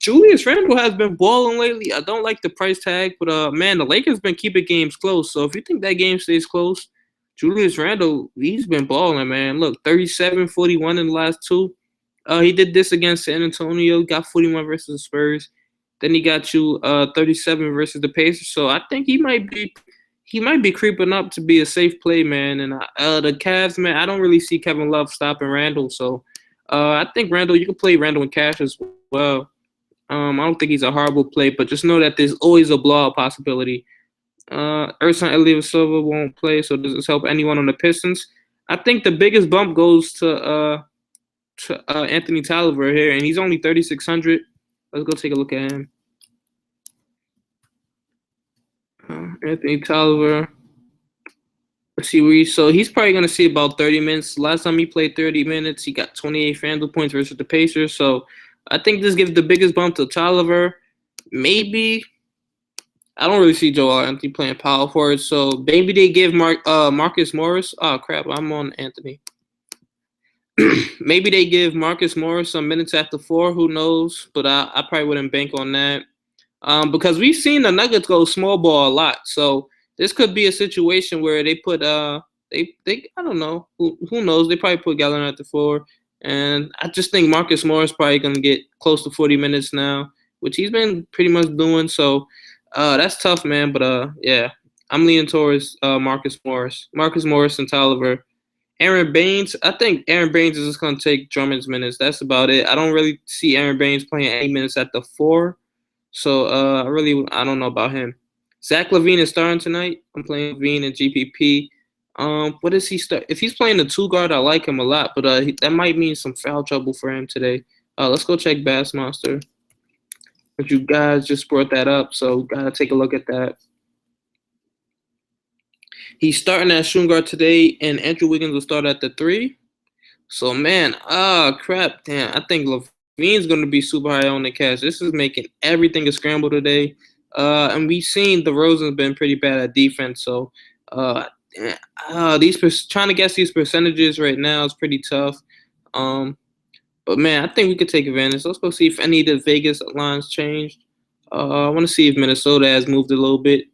Julius Randall has been balling lately. I don't like the price tag, but man, the Lakers been keeping games close. So if you think that game stays close, Julius Randall, he's been balling, man. Look, 37, 41 in the last 2. He did this against San Antonio, got 41 versus the Spurs. Then he got you 37 versus the Pacers. So I think he might be creeping up to be a safe play, man. And the Cavs, man, I don't really see Kevin Love stopping Randall. So I think Randall, you can play Randall in cash as well. I don't think he's a horrible play, but just know that there's always a blowout possibility. Ersan Ilyasova won't play, so does this help anyone on the Pistons? I think the biggest bump goes to Anthony Tolliver here, and he's only 3,600. Let's go take a look at him. Anthony Tolliver. Let's see so he's probably gonna see about 30 minutes. Last time he played 30 minutes, he got 28 Fanduel points versus the Pacers. So I think this gives the biggest bump to Tolliver. Maybe I don't really see Joel Anthony playing power forward, so maybe they give Marcus Morris. Oh crap, I'm on Anthony. Maybe they give Marcus Morris some minutes at the 4. Who knows? But I probably wouldn't bank on that because we've seen the Nuggets go small ball a lot. So this could be a situation where they put they I don't know who knows. They probably put Gallen at the 4, and I just think Marcus Morris probably gonna get close to 40 minutes now, which he's been pretty much doing. So that's tough, man. But yeah, I'm leaning towards Marcus Morris and Tolliver. Aaron Baines, I think Aaron Baines is just going to take Drummond's minutes. That's about it. I don't really see Aaron Baines playing any minutes at the 4. So, I don't know about him. Zach LaVine is starting tonight. I'm playing LaVine and GPP. What does he start? If he's playing the 2 guard, I like him a lot. But that might mean some foul trouble for him today. Let's go check Bass Monster. But you guys just brought that up, so got to take a look at that. He's starting at shooting guard today, and Andrew Wiggins will start at the 3. So, man, crap. Damn, I think LaVine's going to be super high on the cash. This is making everything a scramble today. And we've seen DeRozan's been pretty bad at defense. So, trying to guess these percentages right now is pretty tough. But, man, I think we could take advantage. Let's go see if any of the Vegas lines changed. I want to see if Minnesota has moved a little bit.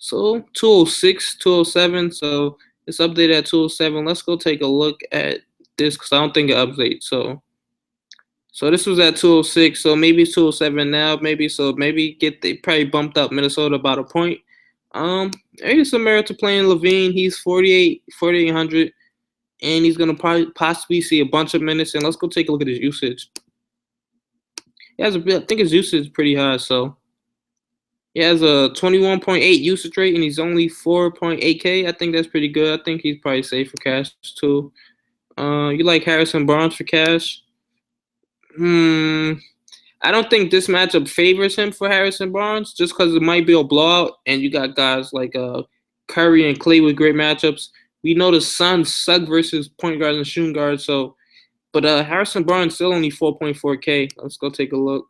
So 206, 207. So it's updated at 207. Let's go take a look at this because I don't think it updates. So this was at 206. So maybe it's 207 now. Maybe they probably bumped up Minnesota about a point. There's some merit to playing LaVine. He's 4,800, and he's gonna probably possibly see a bunch of minutes. And let's go take a look at his usage. I think his usage is pretty high. So He has a 21.8 usage rate, and he's only 4.8K. I think that's pretty good. I think he's probably safe for cash too. You like Harrison Barnes for cash? Hmm. I don't think this matchup favors him for Harrison Barnes, just because it might be a blowout, and you got guys like Curry and Clay with great matchups. We know the Suns suck versus point guards and shooting guards, so but Harrison Barnes still only 4.4K. Let's go take a look.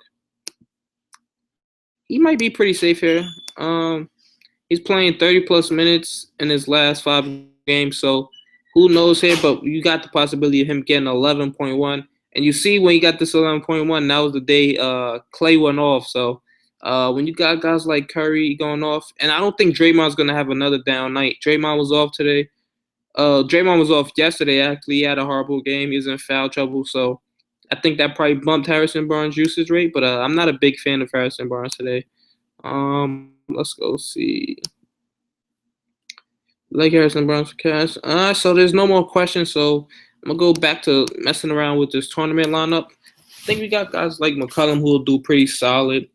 He might be pretty safe here. He's playing 30 plus minutes in his last 5 games, so who knows here? But you got the possibility of him getting 11.1. And you see when he got this 11.1, that was the day Clay went off. So when you got guys like Curry going off, and I don't think Draymond's gonna have another down night. Draymond was off today. Draymond was off yesterday. Actually, he had a horrible game. He was in foul trouble, so I think that probably bumped Harrison Barnes' usage rate. But I'm not a big fan of Harrison Barnes today. Let's go see. Like Harrison Barnes for cash. So there's no more questions. So I'm gonna go back to messing around with this tournament lineup. I think we got guys like McCollum who will do pretty solid.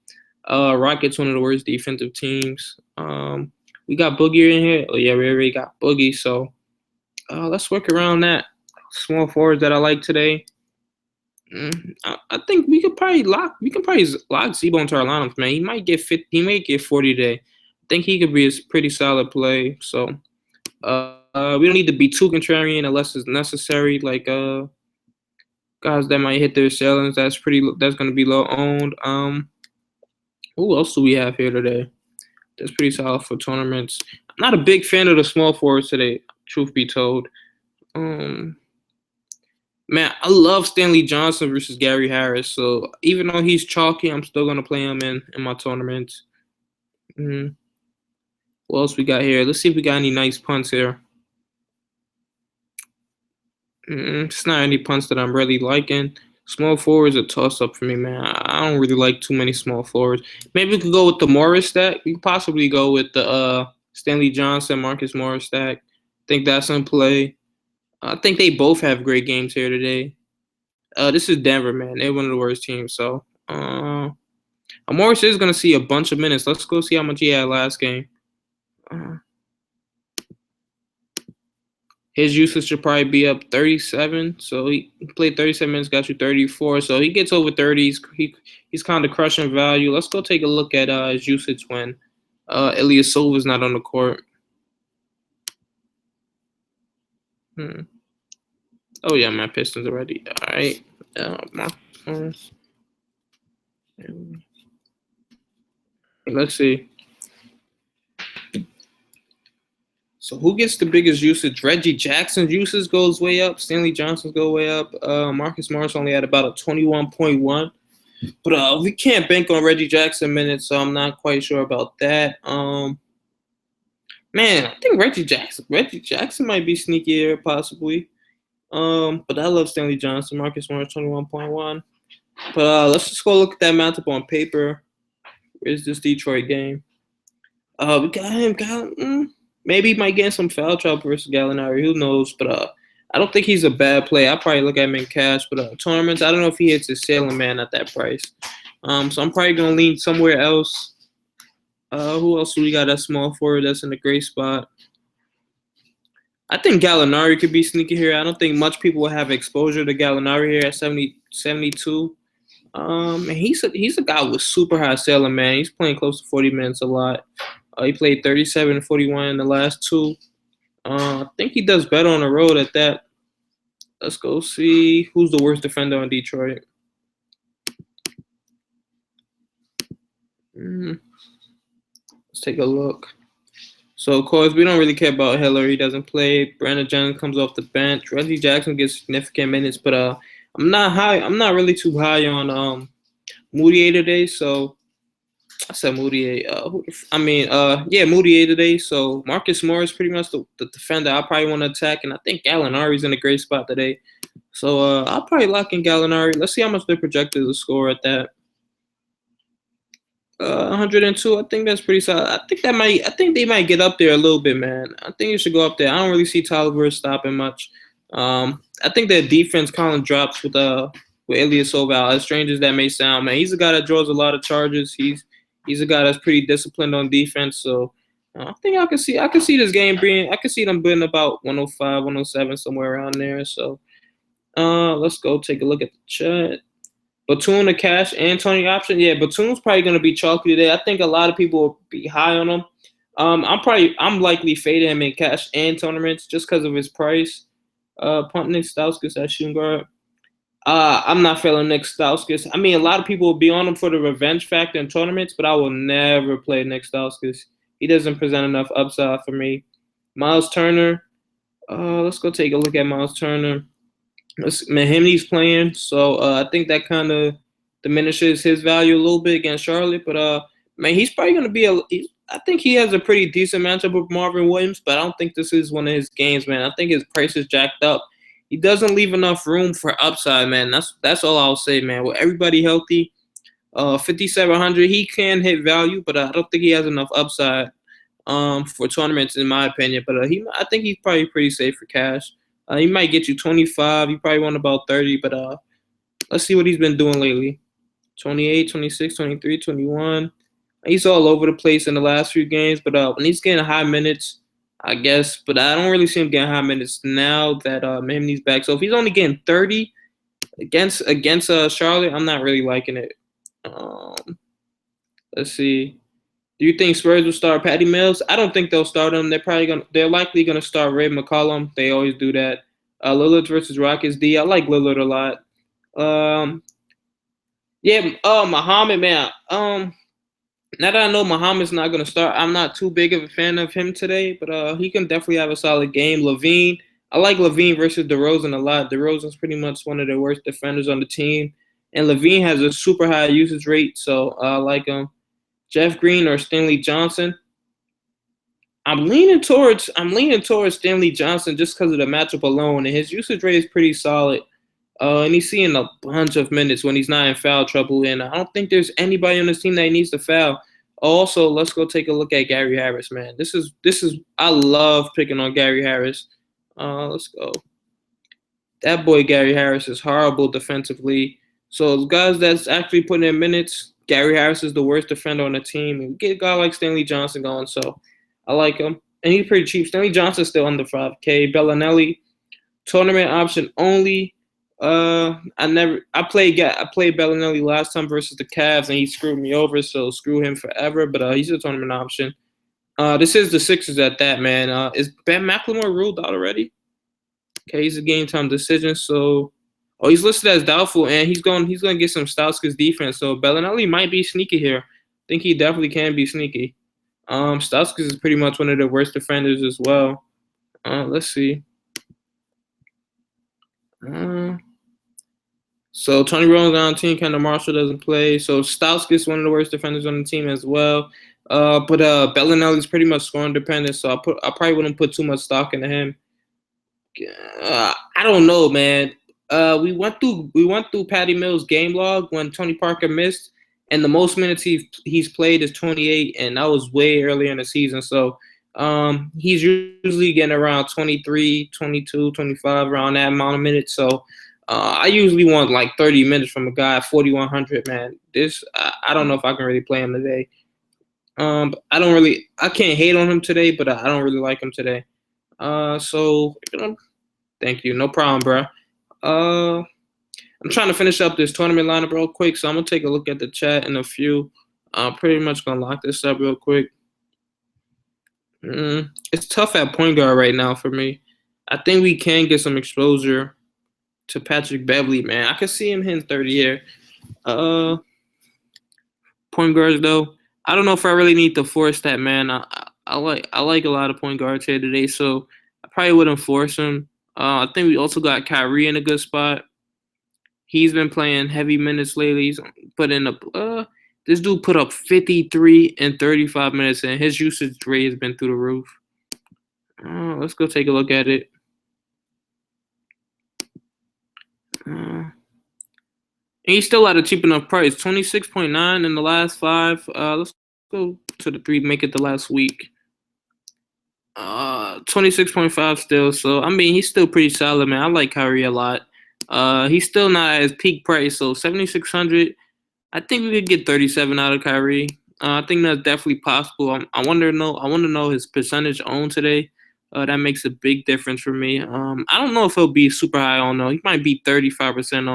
Rockets, one of the worst defensive teams. We got Boogie in here. Oh yeah, we already got Boogie. So let's work around that. Small forwards that I like today. I think we could probably lock. We can probably lock Zebo into our lineups, man. He might get 50. He might get 40 today. I think he could be a pretty solid play. So we don't need to be too contrarian unless it's necessary. Like guys that might hit their ceilings. That's going to be low owned. Who else do we have here today? That's pretty solid for tournaments. I'm not a big fan of the small forwards today. Truth be told. Man, I love Stanley Johnson versus Gary Harris. So even though he's chalky, I'm still gonna play him in my tournaments. What else we got here? Let's see if we got any nice punts here. It's not any punts that I'm really liking. Small forwards a toss up for me, man. I don't really like too many small forwards. Maybe we could go with the Morris stack. We could possibly go with the Stanley Johnson, Marcus Morris stack. I think that's in play. I think they both have great games here today. This is Denver, man. They're one of the worst teams. So Morris is going to see a bunch of minutes. Let's go see how much he had last game. His usage should probably be up 37. So he played 37 minutes, got you 34. So he gets over 30. He's kind of crushing value. Let's go take a look at his usage when Elias Silva's not on the court. Oh yeah, my Pistons already. All right. Let's see. So who gets the biggest usage? Reggie Jackson's usage goes way up. Stanley Johnson's go way up. Marcus Morris only had about a 21.1. But we can't bank on Reggie Jackson minutes, so I'm not quite sure about that. Man, I think Reggie Jackson might be sneakier, possibly. But I love Stanley Johnson. Marcus Morris 21.1. But let's just go look at that matchup on paper. Where's this Detroit game? We got him. Maybe he might get some foul trouble versus Gallinari. Who knows? But I don't think he's a bad play. I'll probably look at him in cash. But tournaments, I don't know if he hits his ceiling, man, at that price. So I'm probably going to lean somewhere else. Who else do we got at small forward that's in a great spot? I think Gallinari could be sneaky here. I don't think much people will have exposure to Gallinari here at 72. And he's a guy with super high ceiling, man. He's playing close to 40 minutes a lot. He played 37 and 41 in the last two. I think he does better on the road at that. Let's go see who's the worst defender on Detroit. Let's take a look. So, of course, we don't really care about Hillary. He doesn't play. Brandon Jennings comes off the bench. Reggie Jackson gets significant minutes, but I'm not really too high on Moutier today. So I said Moutier. Moutier today. So Marcus Morris pretty much the defender I probably want to attack, and I think Gallinari's in a great spot today. So I'll probably lock in Gallinari. Let's see how much they're projected to score at that. 102. I think that's pretty solid. I think they might get up there a little bit, man. I think it should go up there. I don't really see Tyler stopping much. I think their defense kind of drops with Elias Silva. As strange as that may sound, man, he's a guy that draws a lot of charges. He's He's a guy that's pretty disciplined on defense. So I think I can see this game being I can see them being about 105, 107 somewhere around there. So let's go take a look at the chat. Batum, the cash, and Tony option. Yeah, Batum's probably gonna be chalky today. I think a lot of people will be high on him. I'm likely fading him in cash and tournaments just because of his price. Punt Nick Stauskas at shooting guard. I'm not feeling Nick Stauskas. I mean, a lot of people will be on him for the revenge factor in tournaments, but I will never play Nick Stauskas. He doesn't present enough upside for me. Miles Turner. Let's go take a look at Miles Turner. Mahimney's playing, so I think that kind of diminishes his value a little bit against Charlotte. But man, he's probably going to be I think he has a pretty decent matchup with Marvin Williams, but I don't think this is one of his games, man. I think his price is jacked up. He doesn't leave enough room for upside, man. That's all I'll say, man. With everybody healthy, 5,700, he can hit value, but I don't think he has enough upside for tournaments, in my opinion. But I think he's probably pretty safe for cash. He might get you 25. You probably want about 30, but let's see what he's been doing lately. 28, 26, 23, 21. He's all over the place in the last few games, but when he's getting high minutes, I guess. But I don't really see him getting high minutes now that Mahimney's back. So if he's only getting 30 against Charlotte, I'm not really liking it. Let's see. Do you think Spurs will start Patty Mills? I don't think they'll start him. They're likely gonna start Ray McCollum. They always do that. Lillard versus Rockets D. I like Lillard a lot. Yeah. Muhammad, man. Now that I know Muhammad's not gonna start, I'm not too big of a fan of him today. But he can definitely have a solid game. LaVine. I like LaVine versus DeRozan a lot. DeRozan's pretty much one of the worst defenders on the team, and LaVine has a super high usage rate, so I like him. Jeff Green or Stanley Johnson. I'm leaning towards Stanley Johnson just because of the matchup alone, and his usage rate is pretty solid. And he's seeing a bunch of minutes when he's not in foul trouble, and I don't think there's anybody on this team that needs to foul. Also, let's go take a look at Gary Harris, man. This is I love picking on Gary Harris. Let's go. That boy Gary Harris is horrible defensively. So guys that's actually putting in minutes, Gary Harris is the worst defender on the team. And we get a guy like Stanley Johnson going, so I like him. And he's pretty cheap. Stanley Johnson's still under 5K. Bellinelli, tournament option only. I played Bellinelli last time versus the Cavs, and he screwed me over, so screw him forever. But he's a tournament option. This is the Sixers at that, man. Is Ben McLemore ruled out already? Okay, he's a game time decision, so he's listed as doubtful, and he's going to get some Stauskas defense. So Bellinelli might be sneaky here. I think he definitely can be sneaky. Stauskas is pretty much one of the worst defenders as well. Let's see. So Tony Romo's on the team. Kendall Marshall doesn't play. So Stauskas is one of the worst defenders on the team as well. But Bellinelli's pretty much scoring dependent, so I probably wouldn't put too much stock into him. I don't know, man. We went through Patty Mills' game log when Tony Parker missed, and the most minutes he's played is 28, and that was way earlier in the season. So he's usually getting around 23, 22, 25, around that amount of minutes. So I usually want like 30 minutes from a guy at 4,100, man. I don't know if I can really play him today. I can't hate on him today, but I don't really like him today. So thank you. No problem, bro. I'm trying to finish up this tournament lineup real quick, so I'm gonna take a look at the chat in a few. I'm pretty much gonna lock this up real quick. It's tough at point guard right now for me. I think we can get some exposure to Patrick Beverley, man. I could see him hitting 30 here. Point guards though, I don't know if I really need to force that, man. I like a lot of point guards here today, so I probably wouldn't force him. I think we also got Kyrie in a good spot. He's been playing heavy minutes lately. He's put in this dude put up 53 in 35 minutes, and his usage rate has been through the roof. Let's go take a look at it. And he's still at a cheap enough price, 26.9 in the last 5. Let's go to the 3, make it the last week. 26.5 still. So I mean, he's still pretty solid, man. I like Kyrie a lot. He's still not at his peak price, so 7,600. I think we could get 37 out of Kyrie. I think that's definitely possible. I want to know his percentage owned today. That makes a big difference for me. I don't know if he'll be super high on though. He might be 35%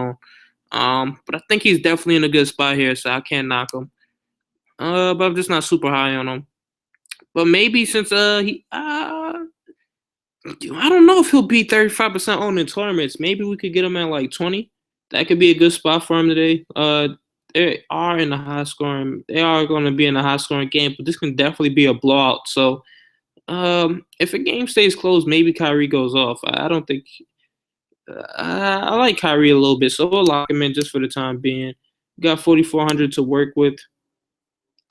on. But I think he's definitely in a good spot here, so I can't knock him. But I'm just not super high on him. But maybe since I don't know if he'll be 35% owned in tournaments. Maybe we could get him at like 20. That could be a good spot for him today. They are in the high scoring. They are going to be in a high scoring game, but this can definitely be a blowout. So, if a game stays close, maybe Kyrie goes off. I don't think. I like Kyrie a little bit, so we'll lock him in just for the time being. We got 4,400 to work with.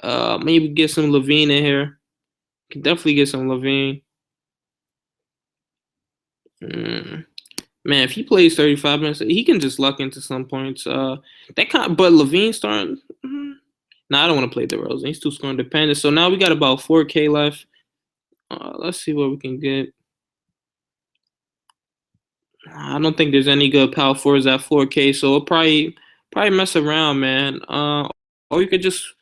Maybe get some Levine in here. Can definitely get some Levine. Mm. Man, if he plays 35 minutes, he can just luck into some points. But Levine starting. No, I don't want to play DeRozan. He's too scoring dependent. So now we got about 4K left. Let's see what we can get. I don't think there's any good power fours at 4K, so we'll probably mess around, man. Or you could just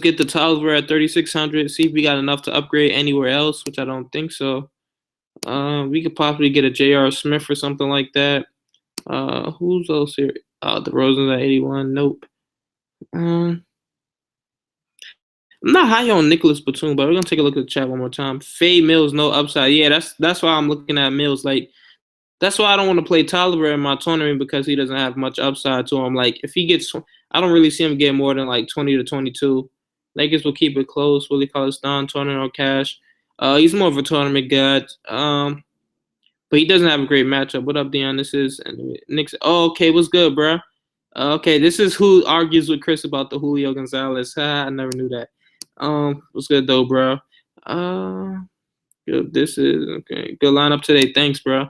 get the Tolliver at 3,600. See if we got enough to upgrade anywhere else, which I don't think so. We could possibly get a J.R. Smith or something like that. Who's else here? The Rosen's at 81. Nope. I'm not high on Nicholas Batum, but we're gonna take a look at the chat one more time. Fade Mills, no upside. Yeah, that's why I'm looking at Mills. Like that's why I don't want to play Tolliver in my tournament because he doesn't have much upside to him. Like if he gets, I don't really see him get more than like 20 to 22. Lakers will keep it close. Willie Collins Don, tournament or cash. He's more of a tournament guy. But he doesn't have a great matchup. What up, Dion? This is Nick's. Oh, okay. What's good, bro? Okay, this is who argues with Chris about the Julio Gonzalez. I never knew that. What's good though, bro? Good. This is okay. Good lineup today. Thanks, bro.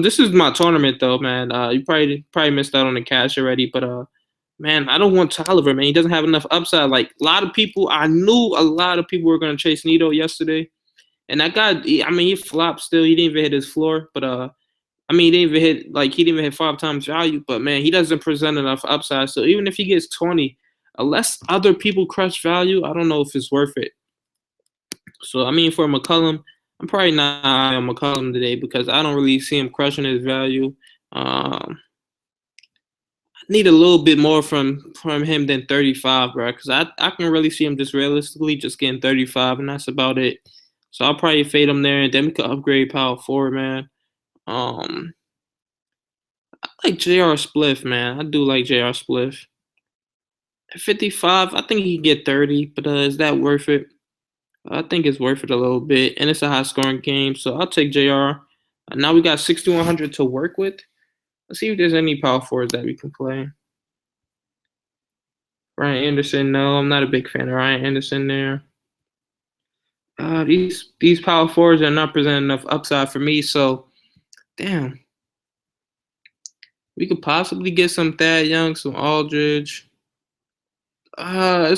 This is my tournament though, man. You probably missed out on the cash already, but man, I don't want Tolliver, man. He doesn't have enough upside. Like a lot of people, I knew a lot of people were gonna chase Nito yesterday. And he flopped still. He didn't even hit his floor, but he didn't even hit 5 times value. But man, he doesn't present enough upside. So even if he gets 20, unless other people crush value, I don't know if it's worth it. So for McCollum, I'm probably not high on McCollum today because I don't really see him crushing his value. I need a little bit more from him than 35, bro. Because I can really see him just realistically just getting 35, and that's about it. So I'll probably fade him there, and then we could upgrade power forward, man. I like J.R. Spliff, man. I do like J.R. Spliff. At 55, I think he can get 30, but is that worth it? I think it's worth it a little bit, and it's a high-scoring game, so I'll take J.R. Now we got 6,100 to work with. Let's see if there's any power forwards that we can play. Ryan Anderson, no, I'm not a big fan of Ryan Anderson there. These power forwards are not presenting enough upside for me, so damn. We could possibly get some Thad Young, some Aldridge. I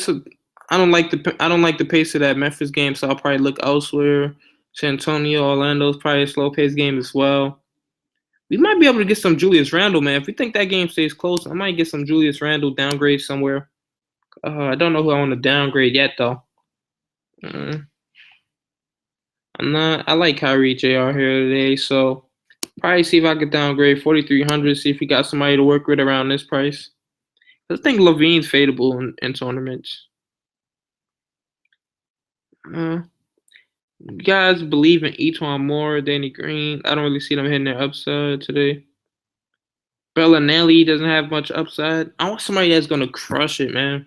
don't like the pace of that Memphis game, so I'll probably look elsewhere. San Antonio, Orlando's probably a slow paced game as well. We might be able to get some Julius Randle, man. If we think that game stays close, I might get some Julius Randle downgrade somewhere. I don't know who I want to downgrade yet, though. I like Kyrie Jr. here today, so probably see if I could downgrade 4,300. See if we got somebody to work with around this price. I think Levine's fadeable in tournaments. You guys believe in Etuan Moore, Danny Green. I don't really see them hitting their upside today. Bellinelli doesn't have much upside. I want somebody that's gonna crush it, man.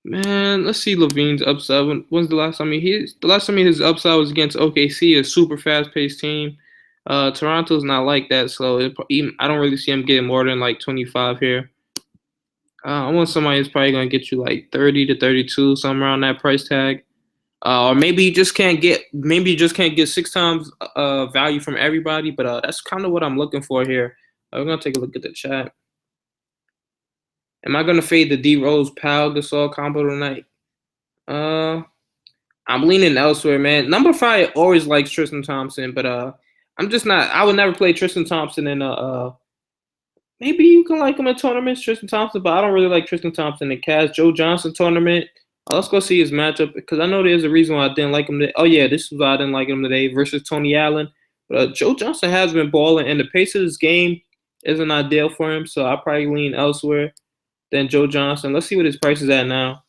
Man, let's see Levine's upside. When's the last time his upside was against OKC, a super fast-paced team. Toronto's not like that, so I don't really see him getting more than like 25 here. I want somebody who's probably gonna get you like 30 to 32, somewhere around that price tag. Or maybe you just can't get 6 times value from everybody, but that's kind of what I'm looking for here. We're gonna take a look at the chat. Am I gonna fade the D Rose Powell Gasol combo tonight? I'm leaning elsewhere, man. Number 5 always likes Tristan Thompson, but I'm just not. I would never play Tristan Thompson in maybe you can like him in tournaments, Tristan Thompson, but I don't really like Tristan Thompson in Cash. Joe Johnson tournament. Let's go see his matchup because I know there's a reason why I didn't like him. Oh yeah, this is why I didn't like him today versus Tony Allen. But Joe Johnson has been balling, and the pace of his game isn't ideal for him. So I'll probably lean elsewhere than Joe Johnson. Let's see what his price is at now.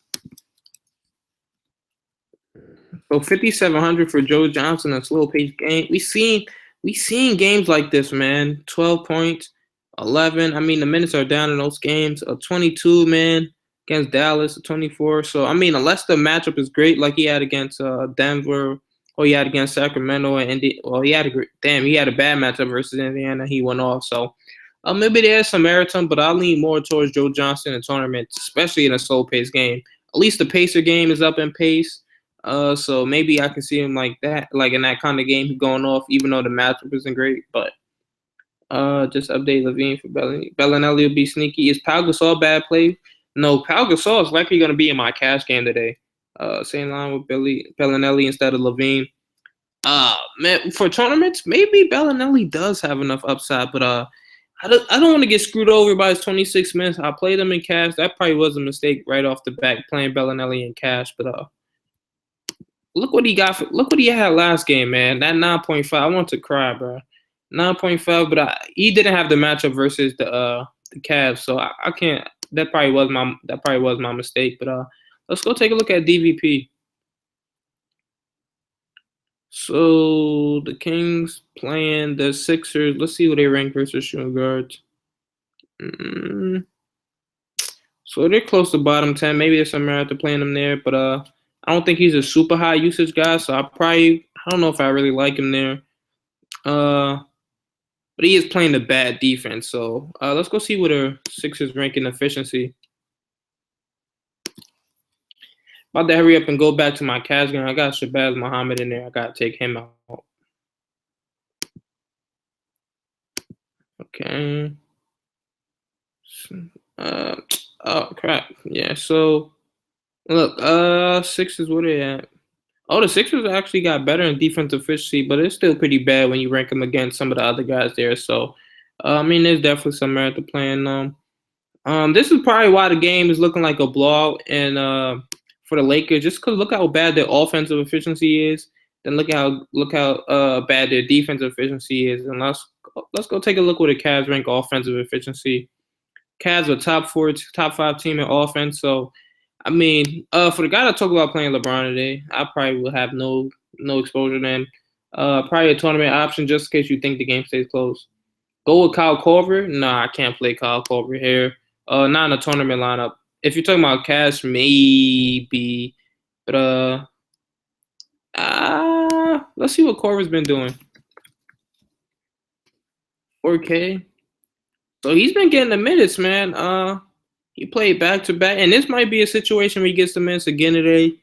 So 5,700 for Joe Johnson, a slow pace game. We seen games like this, man. 12 points, 11. I mean, the minutes are down in those games. A 22, man, against Dallas, a 24. So I mean, unless the matchup is great, like he had against Denver, or he had against Sacramento and Indy. Well, he had a bad matchup versus Indiana. He went off. So maybe there's some merit to him, but I lean more towards Joe Johnson in tournaments, especially in a slow pace game. At least the pacer game is up in pace. So maybe I can see him like that, like in that kind of game, going off, even though the matchup isn't great. But just update Levine for Bellinelli. Bellinelli will be sneaky. Is Pau Gasol bad play? No, Pau Gasol is likely going to be in my cash game today. Same line with Bellinelli instead of Levine. Man, for tournaments, maybe Bellinelli does have enough upside, but I don't want to get screwed over by his 26 minutes. I played him in cash. That probably was a mistake right off the bat playing Bellinelli in cash, but look what he got. Look what he had last game, man. That 9.5. I want to cry, bro. 9.5, but he didn't have the matchup versus the Cavs, so I can't. That probably was my mistake. But let's go take a look at DVP. So the Kings playing the Sixers. Let's see what they rank versus shooting guards. So they're close to bottom 10. Maybe there's some merit to playing them there, but I don't think he's a super high usage guy. So I don't know if I really like him there. But he is playing a bad defense. So let's go see what a Sixers rank in efficiency. About to hurry up and go back to my cash game. I got Shabazz Muhammad in there. I got to take him out. Okay. Oh crap. Yeah. So look, Sixers. What are they at? Oh, the Sixers actually got better in defensive efficiency, but it's still pretty bad when you rank them against some of the other guys there. So, I mean, there's definitely some merit to playing them. This is probably why the game is looking like a blowout, and for the Lakers, just because look how bad their offensive efficiency is, then look how bad their defensive efficiency is, and let's go take a look what the Cavs rank offensive efficiency. Cavs are top 5 team in offense. So, I mean, for the guy that talk about playing LeBron today, I probably will have no exposure to him. Probably a tournament option just in case you think the game stays close. Go with Kyle Korver. Nah, I can't play Kyle Korver here. Not in a tournament lineup. If you're talking about cash, maybe. But let's see what Korver's been doing. 4K. So he's been getting the minutes, man. He played back to back, and this might be a situation where he gets the minutes again today.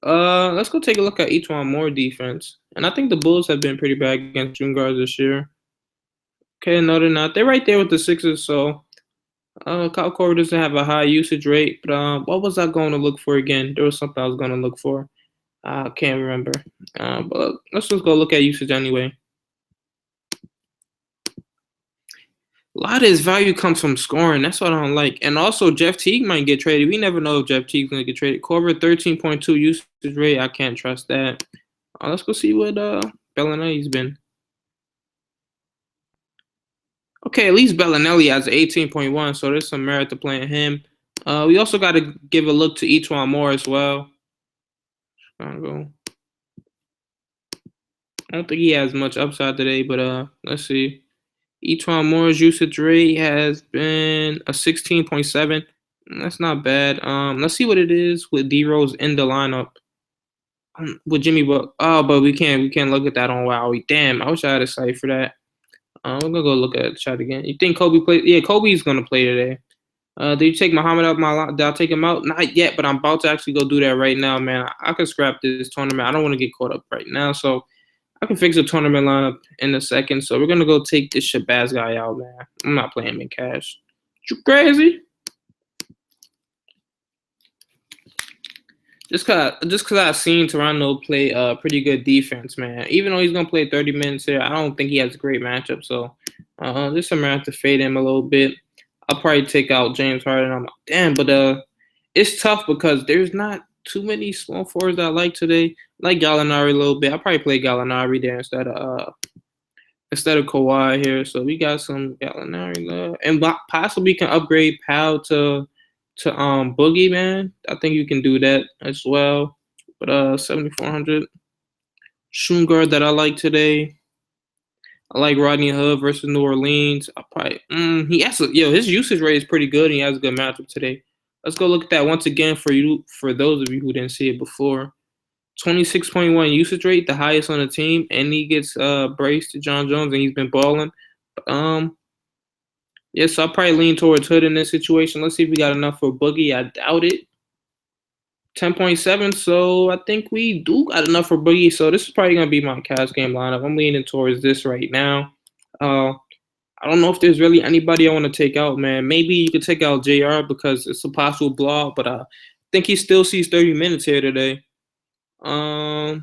Let's go take a look at each one more defense. And I think the Bulls have been pretty bad against shooting guards this year. Okay, no, they're not. They're right there with the Sixers. So, Kyle Korver doesn't have a high usage rate. But what was I going to look for again? There was something I was going to look for. I can't remember. But let's just go look at usage anyway. A lot of his value comes from scoring. That's what I don't like. And also, Jeff Teague might get traded. We never know if Jeff Teague's going to get traded. Korver, 13.2 usage rate. I can't trust that. Let's go see what Bellinelli's been. Okay, at least Bellinelli has 18.1, so there's some merit to playing him. We also got to give a look to each one more as well. I don't think he has much upside today, but let's see. Each one more's usage rate has been a 16.7. That's not bad. Let's see what it is with D-Rose in the lineup. With Jimmy Buck. Oh, but we can't look at that on Wowie. Damn, I wish I had a site for that. We're gonna go look at the chat again. You think Kobe played? Yeah, Kobe's gonna play today. Did you take Muhammad out my line? Did I take him out? Not yet, but I'm about to actually go do that right now, man. I could scrap this tournament. I don't want to get caught up right now, so I can fix the tournament lineup in a second. So we're gonna go take this Shabazz guy out, man. I'm not playing him in cash. You crazy? Just cause I've seen Toronto play pretty good defense, man. Even though he's gonna play 30 minutes here, I don't think he has a great matchup. So just some have to fade him a little bit. I'll probably take out James Harden. I'm like, damn, but it's tough because there's not too many small forwards that I like today. I like Gallinari a little bit. I'll probably play Gallinari there instead of Kawhi here. So we got some Gallinari love, and possibly can upgrade Powell to Boogie, man. I think you can do that as well. But 7,400 shooting guard that I like today. I like Rodney Hood versus New Orleans. I probably he has his usage rate is pretty good. And he has a good matchup today. Let's go look at that once again for those of you who didn't see it before. 26.1 usage rate, the highest on the team, and he gets braced to John Jones, and he's been balling. Yeah, so I'll probably lean towards Hood in this situation. Let's see if we got enough for Boogie. I doubt it. 10.7, so I think we do got enough for Boogie. So this is probably going to be my cash game lineup. I'm leaning towards this right now. I don't know if there's really anybody I want to take out, man. Maybe you could take out JR because it's a possible blowout, but I think he still sees 30 minutes here today. There's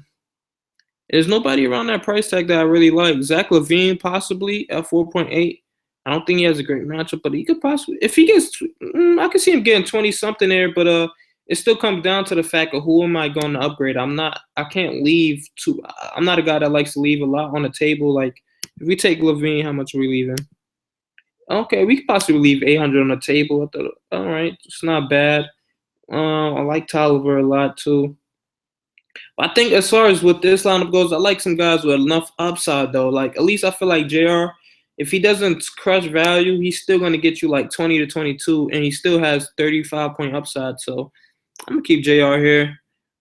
nobody around that price tag that I really like. Zach LaVine possibly at 4.8. I don't think he has a great matchup, but he could possibly, if he gets, I could see him getting 20 something there, but it still comes down to the fact of who am I going to upgrade. I'm not a guy that likes to leave a lot on the table. Like if we take LaVine, how much are we leaving? Okay, we could possibly leave 800 on the table. All right, it's not bad. I like Tolliver a lot too. I think as far as with this lineup goes, I like some guys with enough upside though. Like at least I feel like JR, if he doesn't crush value, he's still going to get you like 20 to 22, and he still has 35-point upside. So I'm gonna keep JR here.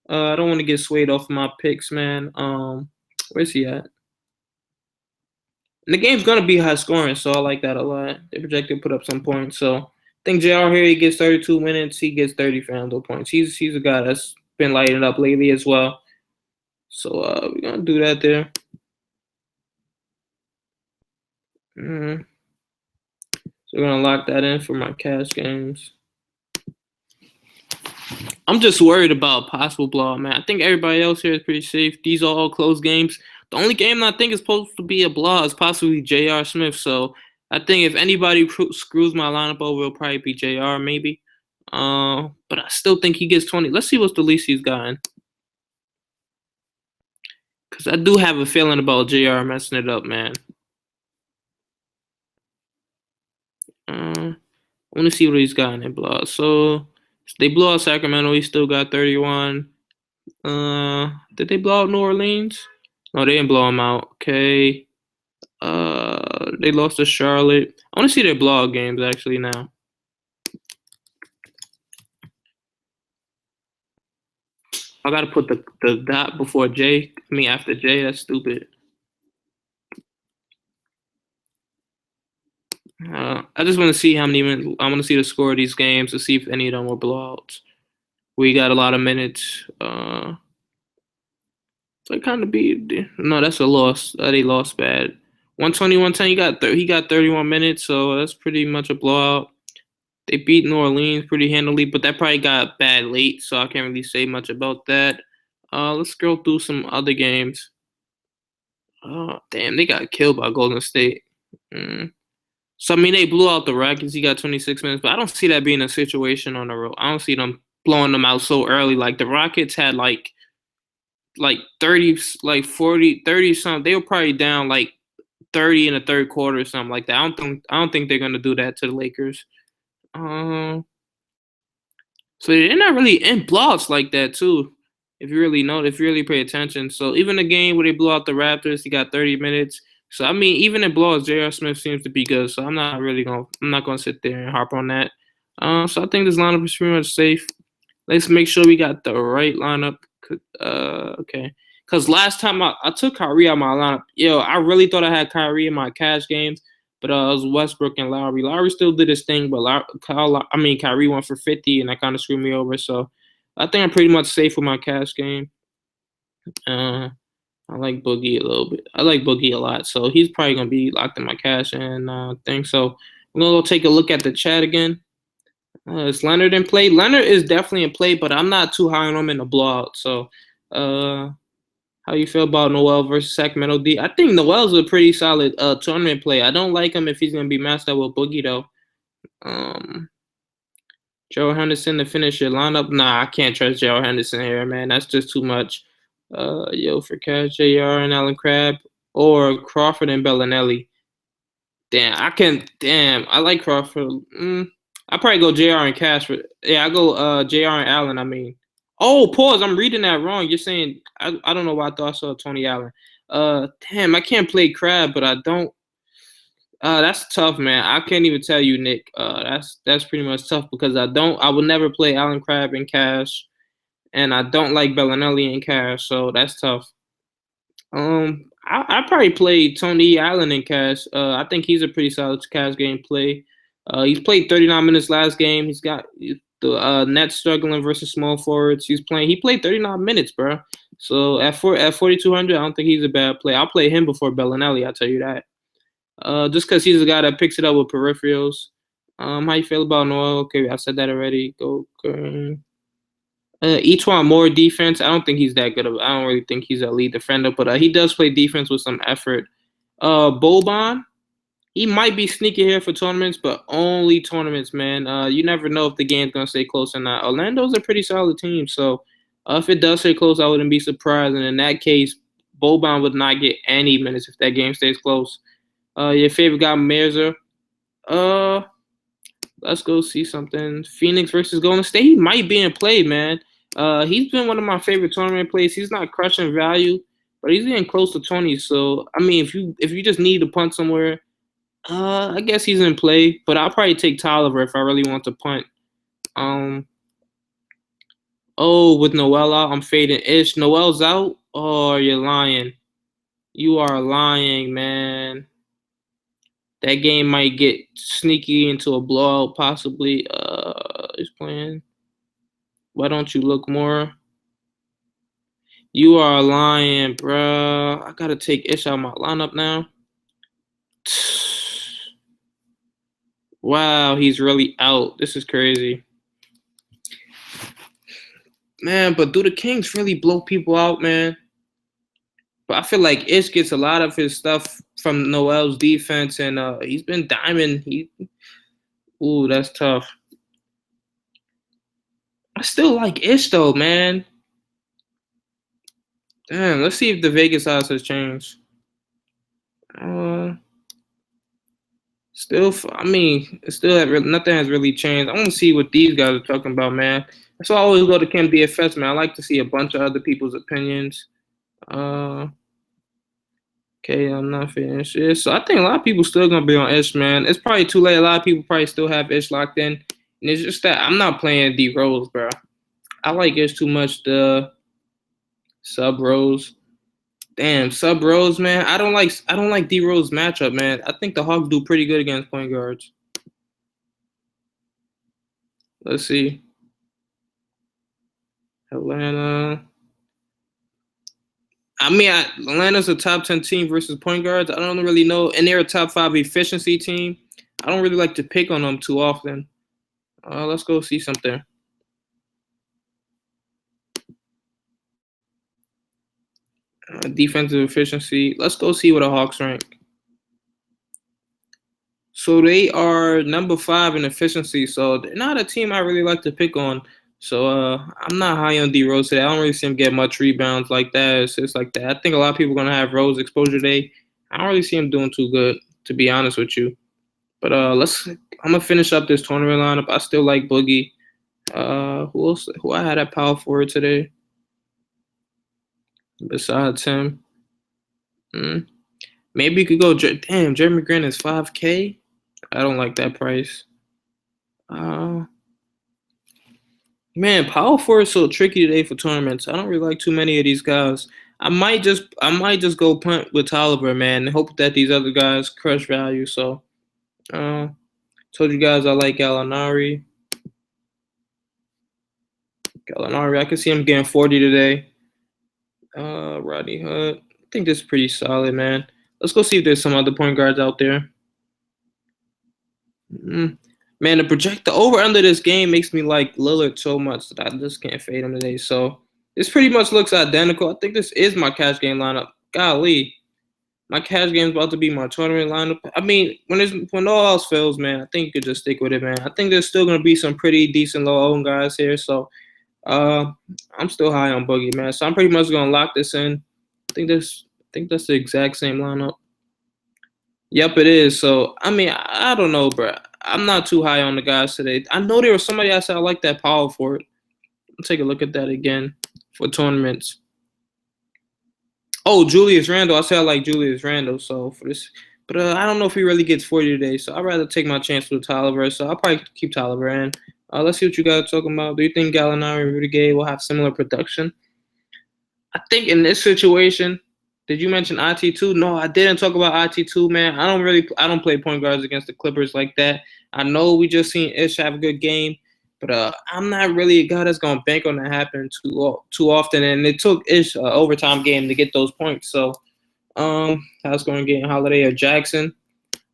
I don't want to get swayed off my picks, man. Where's he at? And the game's gonna be high scoring, so I like that a lot. They projected to put up some points, so I think JR here he gets 32 minutes. He gets 30 Fanduel points. He's a guy that's been lighting up lately as well. So we're gonna do that there. So we're gonna lock that in for my cash games. I'm just worried about possible blowout, man. I think everybody else here is pretty safe. These are all close games. The only game that I think is supposed to be a blowout is possibly J.R. Smith. So I think if anybody screws my lineup over, it'll probably be J.R. maybe. But I still think he gets 20. Let's see what's the least he's gotten. Because I do have a feeling about J.R. messing it up, man. I want to see what he's gotten in blowout. So they blow out Sacramento. He still got 31. Did they blow out New Orleans? No, they didn't blow them out. Okay. They lost to Charlotte. I want to see their blowout games actually now. I gotta put the dot before J. I mean after J. That's stupid. I just want to see how many minutes. I want to see the score of these games to see if any of them were blowouts. We got a lot of minutes. So it kind of be no. That's a loss. They lost bad. 120, 110. He got 31 minutes, so that's pretty much a blowout. They beat New Orleans pretty handily, but that probably got bad late, so I can't really say much about that. Let's scroll through some other games. Oh, damn, they got killed by Golden State. So, I mean, they blew out the Rockets. He got 26 minutes, but I don't see that being a situation on the road. I don't see them blowing them out so early. Like, the Rockets had, like 30, like 40, 30 something. They were probably down, like, 30 in the third quarter or something like that. I don't think they're going to do that to the Lakers. So they're not really in blowouts like that, too. If you really pay attention. So, even the game where they blew out the Raptors, he got 30 minutes. So I mean, even in blowouts, J.R. Smith seems to be good. So I'm not gonna sit there and harp on that. So I think this lineup is pretty much safe. Let's make sure we got the right lineup. Okay. Because last time I took Kyrie out of my lineup, I really thought I had Kyrie in my cash games, but it was Westbrook and Lowry. Lowry still did his thing, but Kyrie went for 50, and that kind of screwed me over. So I think I'm pretty much safe with my cash game. I like Boogie a little bit. I like Boogie a lot, so he's probably gonna be locked in my cash and thing. So I'm gonna go take a look at the chat again. Is Leonard in play? Leonard is definitely in play, but I'm not too high on him in the blowout. So, how you feel about Noel versus Sacramento D? I think Noel's a pretty solid tournament play. I don't like him if he's gonna be matched up with Boogie though. Um, Joe Henderson to finish your lineup. Nah, I can't trust Joe Henderson here, man. That's just too much. Yo, for cash, JR and Allen Crabbe or Crawford and Bellinelli. Damn, I can. Damn, I like Crawford. I probably go JR and Cash for. Yeah, I go JR and Allen. I mean, oh, pause. I'm reading that wrong. You're saying I don't know why I thought I saw Tony Allen. Damn, I can't play Crab, but I don't. That's tough, man. I can't even tell you, Nick. That's pretty much tough because I don't. I would never play Allen Crab in Cash, and I don't like Bellinelli in Cash, so that's tough. I probably played Tony Allen in Cash. I think he's a pretty solid Cash game play. He's played 39 minutes last game. He's got the Nets struggling versus small forwards. He played 39 minutes, bro. So at 4,200, I don't think he's a bad play. I'll play him before Bellinelli. I'll tell you that. Just because he's a guy that picks it up with peripherals. How you feel about Noel? Okay, I said that already. Go. Each one more defense. I don't think he's that good of. I don't really think he's a lead defender, but he does play defense with some effort. Boban, he might be sneaky here for tournaments, but only tournaments, man. You never know if the game's gonna stay close or not. Orlando's a pretty solid team, so if it does stay close, I wouldn't be surprised. And in that case, Boban would not get any minutes if that game stays close. Your favorite guy, Mirza. Let's go see something. Phoenix versus Golden State. He might be in play, man. He's been one of my favorite tournament plays. He's not crushing value, but he's getting close to 20. So I mean, if you just need to punt somewhere, I guess he's in play. But I'll probably take Tolliver if I really want to punt. Oh, with Noel out, I'm fading Ish. Noel's out. Oh, you're lying. You are lying, man. That game might get sneaky into a blowout, possibly. He's playing. Why don't you look more? You are lying, bruh. I gotta take Ish out of my lineup now. Wow, he's really out. This is crazy. Man, but do the Kings really blow people out, man? But I feel like Ish gets a lot of his stuff from Noel's defense, and he's been diamond. Ooh, that's tough. I still like Ish though, man. Damn, let's see if the Vegas odds has changed. I mean, nothing has really changed. I want to see what these guys are talking about, man. That's why I always go to Chem DFS, man. I like to see a bunch of other people's opinions. Okay, I'm not finished. So I think a lot of people still gonna be on Ish, man. It's probably too late. A lot of people probably still have Ish locked in, and it's just that I'm not playing D Rose, bro. I like Ish too much. The sub Rose. Damn, sub Rose, man. I don't like D Rose matchup, man. I think the Hawks do pretty good against point guards. Let's see. Atlanta. I mean, Atlanta's a top 10 team versus point guards. I don't really know, and they're a top 5 efficiency team. I don't really like to pick on them too often. Let's go see something. Defensive efficiency. Let's go see what the Hawks rank. So they are number 5 in efficiency. So they're not a team I really like to pick on. So I'm not high on D Rose today. I don't really see him get much rebounds like that. It's just like that. I think a lot of people are gonna have Rose exposure day. I don't really see him doing too good, to be honest with you. But I'm gonna finish up this tournament lineup. I still like Boogie. Who else? Who I had at power forward today? Besides him, maybe you could go. Damn, Jeremy Grant is 5K. I don't like that price. Man, power forward is so tricky today for tournaments. I don't really like too many of these guys. I might just go punt with Tolliver, man, and hope that these other guys crush value. So, told you guys I like Gallinari. I can see him getting 40 today. Rodney Hood. I think this is pretty solid, man. Let's go see if there's some other point guards out there. Man, the over under this game makes me like Lillard so much that I just can't fade him today. So this pretty much looks identical. I think this is my cash game lineup. Golly. my cash game is about to be my tournament lineup. I mean, when all else fails, man, I think you could just stick with it, man. I think there's still gonna be some pretty decent low owned guys here, so uh, I'm still high on Boogie, man. So I'm pretty much gonna lock this in. I think that's the exact same lineup. Yep, it is. So I mean, I don't know, bro. I'm not too high on the guys today. I know there was somebody I said I like that power for it. Take a look at that again for tournaments. Oh, Julius Randle. I said I like Julius Randle. So for this, but I don't know if he really gets 40 today. So I'd rather take my chance with Tolliver. So I'll probably keep Tolliver in. Let's see what you guys are talking about. Do you think Gallinari and Rudy Gay will have similar production? I think in this situation, did you mention IT2? No, I didn't talk about IT2, man. I don't play point guards against the Clippers like that. I know we just seen Ish have a good game, but I'm not really a guy that's gonna bank on that happening too often. And it took Ish overtime game to get those points. So I was going to get Holiday or Jackson.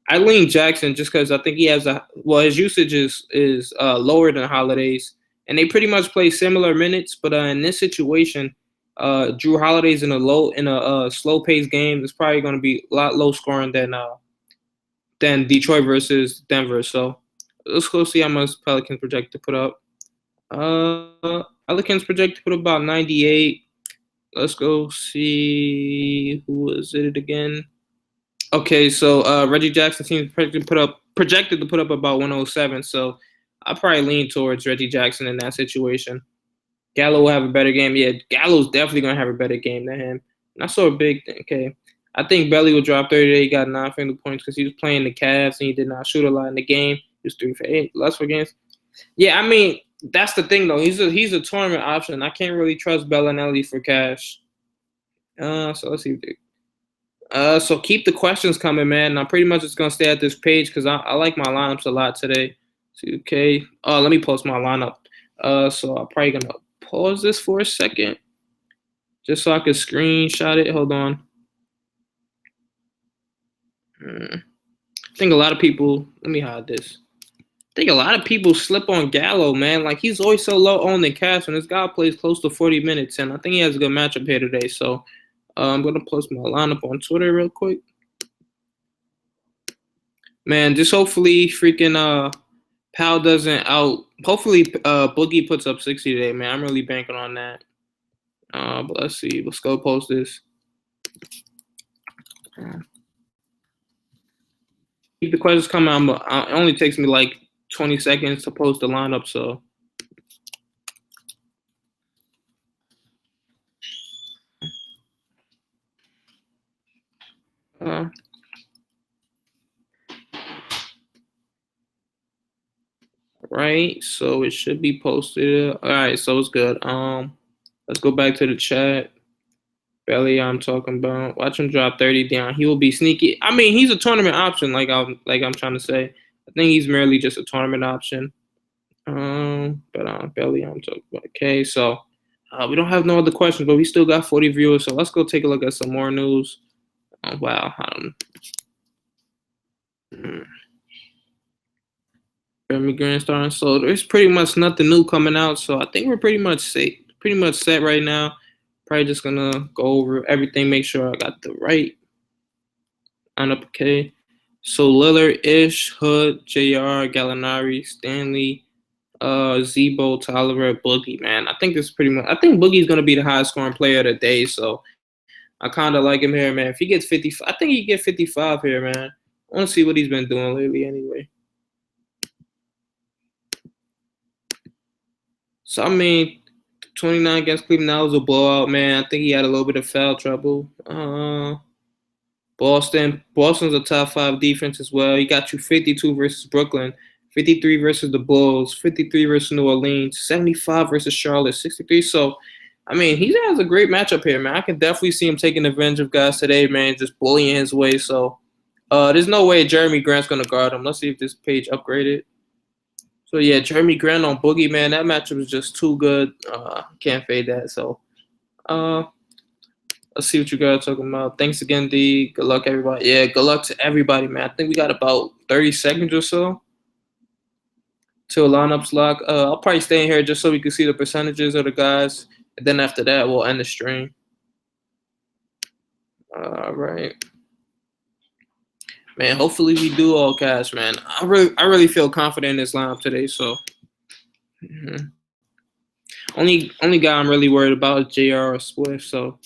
I lean Jackson just because I think he has his usage is lower than Holiday's, and they pretty much play similar minutes. But in this situation, Drew Holiday's in a slow paced game. It's probably going to be a lot low scoring than Detroit versus Denver. So let's go see how much Pelicans project to put up. Pelicans project to put up about 98. Let's go see who is it again. Okay, so Reggie Jackson seems projected to put up about 107. So I probably lean towards Reggie Jackson in that situation. Gallo will have a better game. Yeah, Gallo's definitely gonna have a better game than him. And I saw a big thing. Okay, I think Belly will drop 30 today. He got 9 points because he was playing the Cavs and he did not shoot a lot in the game. He was 3 for 8, less for games. Yeah, I mean that's the thing though. He's a tournament option. I can't really trust Bellinelli for cash. So let's see. So keep the questions coming, man. I'm pretty much just gonna stay at this page because I like my lineups a lot today. Okay. Let me post my lineup. So I'm probably gonna pause this for a second, just so I can screenshot it. Hold on. I think a lot of people. Let me hide this. I think a lot of people slip on Gallo, man. Like he's always so low on the cash, and this guy plays close to 40 minutes, and I think he has a good matchup here today. So I'm gonna post my lineup on Twitter real quick. Man, just hopefully freaking Powell doesn't out. Hopefully Boogie puts up 60 today, man. I'm really banking on that. But let's see. Let's go post this. Keep the questions coming. It only takes me like 20 seconds to post the lineup, so. Right, so it should be posted. All right, so it's good. Let's go back to the chat. Belly, I'm talking about. Watch him drop 30 down. He will be sneaky. I mean, he's a tournament option, like I'm trying to say. I think he's merely just a tournament option. But Belly, I'm talking about. Okay, so we don't have no other questions, but we still got 40 viewers. So let's go take a look at some more news. Wow. Jeremy Grant starting. So there's pretty much nothing new coming out. So I think we're pretty much set right now. Probably just gonna go over everything, make sure I got the right lineup. Okay. So Lillard, Ish, Hood, JR, Gallinari, Stanley, Zebo, Tolliver, Boogie, man. I think this is pretty much. I think Boogie's gonna be the highest scoring player of the day. So I kind of like him here, man. If he gets 50, I think he get 55 here, man. I want to see what he's been doing lately, anyway. So I mean, 29 against Cleveland, that was a blowout, man. I think he had a little bit of foul trouble. Boston's a top 5 defense as well. He got you 52 versus Brooklyn, 53 versus the Bulls, 53 versus New Orleans, 75 versus Charlotte, 63. So, I mean, he has a great matchup here, man. I can definitely see him taking advantage of guys today, man, just bullying his way. So, there's no way Jeremy Grant's going to guard him. Let's see if this page upgraded. So, yeah, Jeremy Grant on Boogie, man, that matchup is just too good. Can't fade that. So, let's see what you guys are talking about. Thanks again, D. Good luck, everybody. Yeah, good luck to everybody, man. I think we got about 30 seconds or so till lineups lock. I'll probably stay in here just so we can see the percentages of the guys. And then after that, we'll end the stream. All right. Man, hopefully we do all cash, man. I really feel confident in this lineup today. So only guy I'm really worried about is JR or Swift. So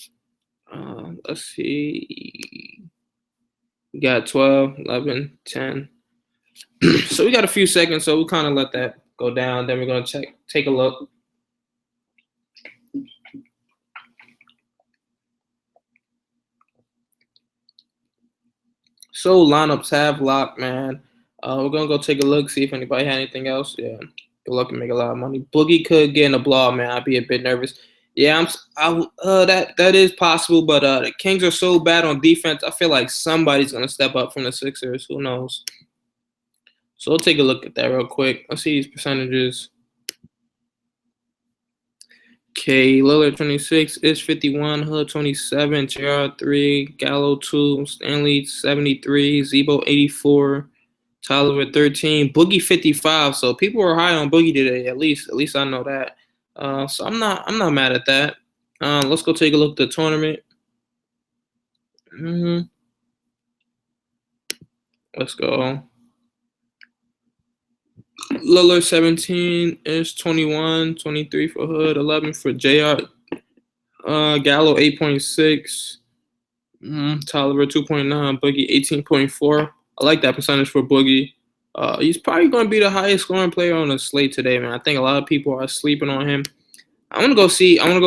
let's see. We got 12, 11, 10. So we got a few seconds. So we'll kind of let that go down. Then we're gonna take a look. So lineups have locked, man. We're gonna go take a look, see if anybody had anything else. Yeah, good luck and make a lot of money. Boogie could get in a blowout, man. I'd be a bit nervous. Yeah, that is possible, but the Kings are so bad on defense. I feel like somebody's gonna step up from the Sixers. Who knows? So we'll take a look at that real quick. Let's see these percentages. Okay, Lillard 26, Ish 51, Hood 27, JR 3, Gallo 2, Stanley 73, Zebo 84, Tyler 13, Boogie 55. So people were high on Boogie today. At least I know that. So I'm not mad at that. Let's go take a look at the tournament. Let's go. Lillard 17, Ish 21, 23 for Hood, 11 for JR. Gallo 8.6. Tolliver 2.9, Boogie 18.4. I like that percentage for Boogie. He's probably going to be the highest scoring player on the slate today, man. I think a lot of people are sleeping on him. I want to go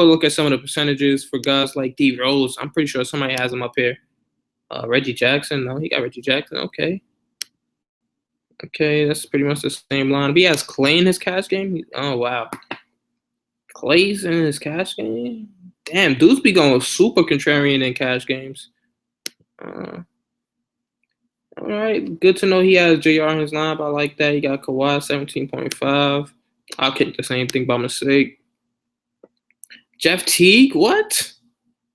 look at some of the percentages for guys like D Rose. I'm pretty sure somebody has him up here. Reggie Jackson. No, he got Reggie Jackson. Okay, that's pretty much the same line. But he has Clay in his cash game. Oh wow, Clay's in his cash game. Damn, dudes be going super contrarian in cash games. All right, good to know he has JR in his lineup. I like that. He got Kawhi 17.5. I'll kick the same thing by mistake. Jeff Teague, what?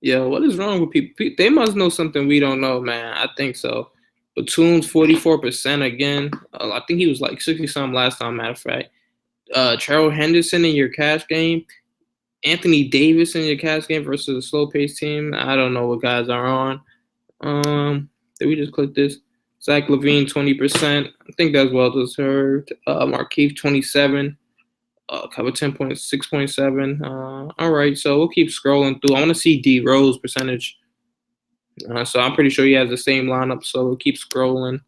Yo, what is wrong with people? They must know something we don't know, man. I think so. Batum's 44% again. I think he was like 60-something last time, matter of fact. Charles Henderson in your cash game. Anthony Davis in your cash game versus a slow-paced team. I don't know what guys are on. Did we just click this? Zach LaVine, 20%. I think that's well deserved. Markeith, 27. Cover 10.6.7. All right, so we'll keep scrolling through. I want to see D Rose percentage. So I'm pretty sure he has the same lineup. So we'll keep scrolling.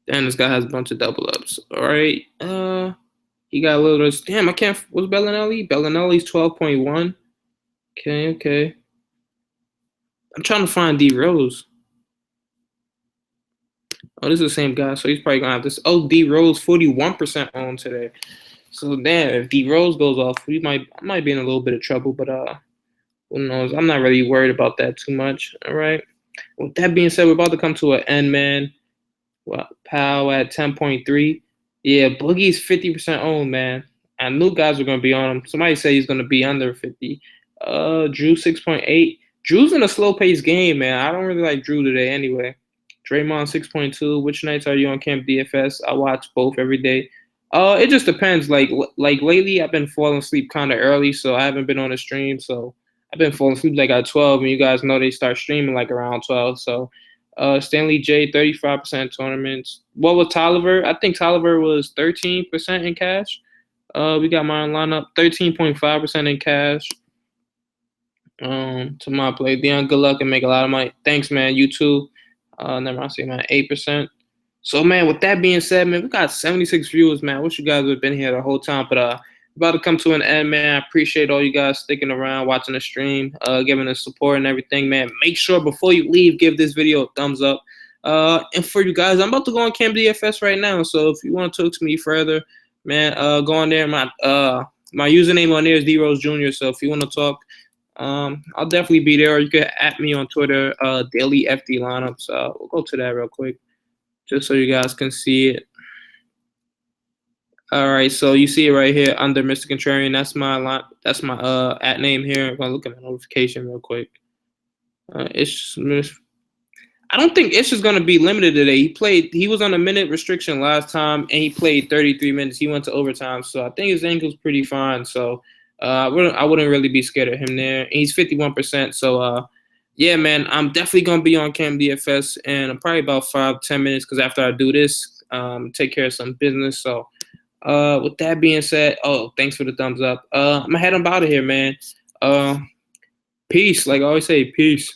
Damn, this guy has a bunch of double ups. All right. He got a little. Damn, I can't. What's Bellinelli? Bellinelli's 12.1. Okay. I'm trying to find D Rose. Oh, this is the same guy, so he's probably gonna have this. Oh, D Rose 41% owned today. So damn, if D Rose goes off, I might be in a little bit of trouble, but who knows? I'm not really worried about that too much. All right. With that being said, we're about to come to an end, man. Well, Powell at 10.3. Yeah, Boogie's 50% owned, man. I knew guys were gonna be on him. Somebody said he's gonna be under 50. Drew 6.8. Drew's in a slow-paced game, man. I don't really like Drew today anyway. Draymond 6.2. Which nights are you on Camp DFS? I watch both every day. It just depends. Like lately, I've been falling asleep kind of early, so I haven't been on a stream. So I've been falling asleep like at 12, and you guys know they start streaming like around 12. So Stanley J 35% tournaments. What was Tolliver? I think Tolliver was 13% in cash. We got mine lineup 13.5% in cash. To my play, Dion, good luck and make a lot of money. Thanks, man. You too. Never mind, say man, 8%. So, man, with that being said, man, we got 76 viewers, man. I wish you guys would have been here the whole time, but about to come to an end, man. I appreciate all you guys sticking around, watching the stream, giving us support and everything, man. Make sure before you leave, give this video a thumbs up. And for you guys, I'm about to go on Camp DFS right now, so if you want to talk to me further, man, go on there. My username on there is D Rose Jr. So if you want to talk, I'll definitely be there. Or you can at me on Twitter, Daily FD Lineups. We'll go to that real quick, just so you guys can see it. All right, so you see it right here under Mr. Contrarian. That's my line. That's my at name here. I'm gonna look at my notification real quick. I don't think Ish is gonna be limited today. He was on a minute restriction last time, and he played 33 minutes. He went to overtime, so I think his ankle's pretty fine. So I wouldn't really be scared of him there. And he's 51%. So yeah, man, I'm definitely gonna be on Cam DFS in probably about 5-10 minutes. Because after I do this, take care of some business. So, with that being said, oh, thanks for the thumbs up. I'm gonna head on out of here, man. Uh, peace. Like I always say, peace.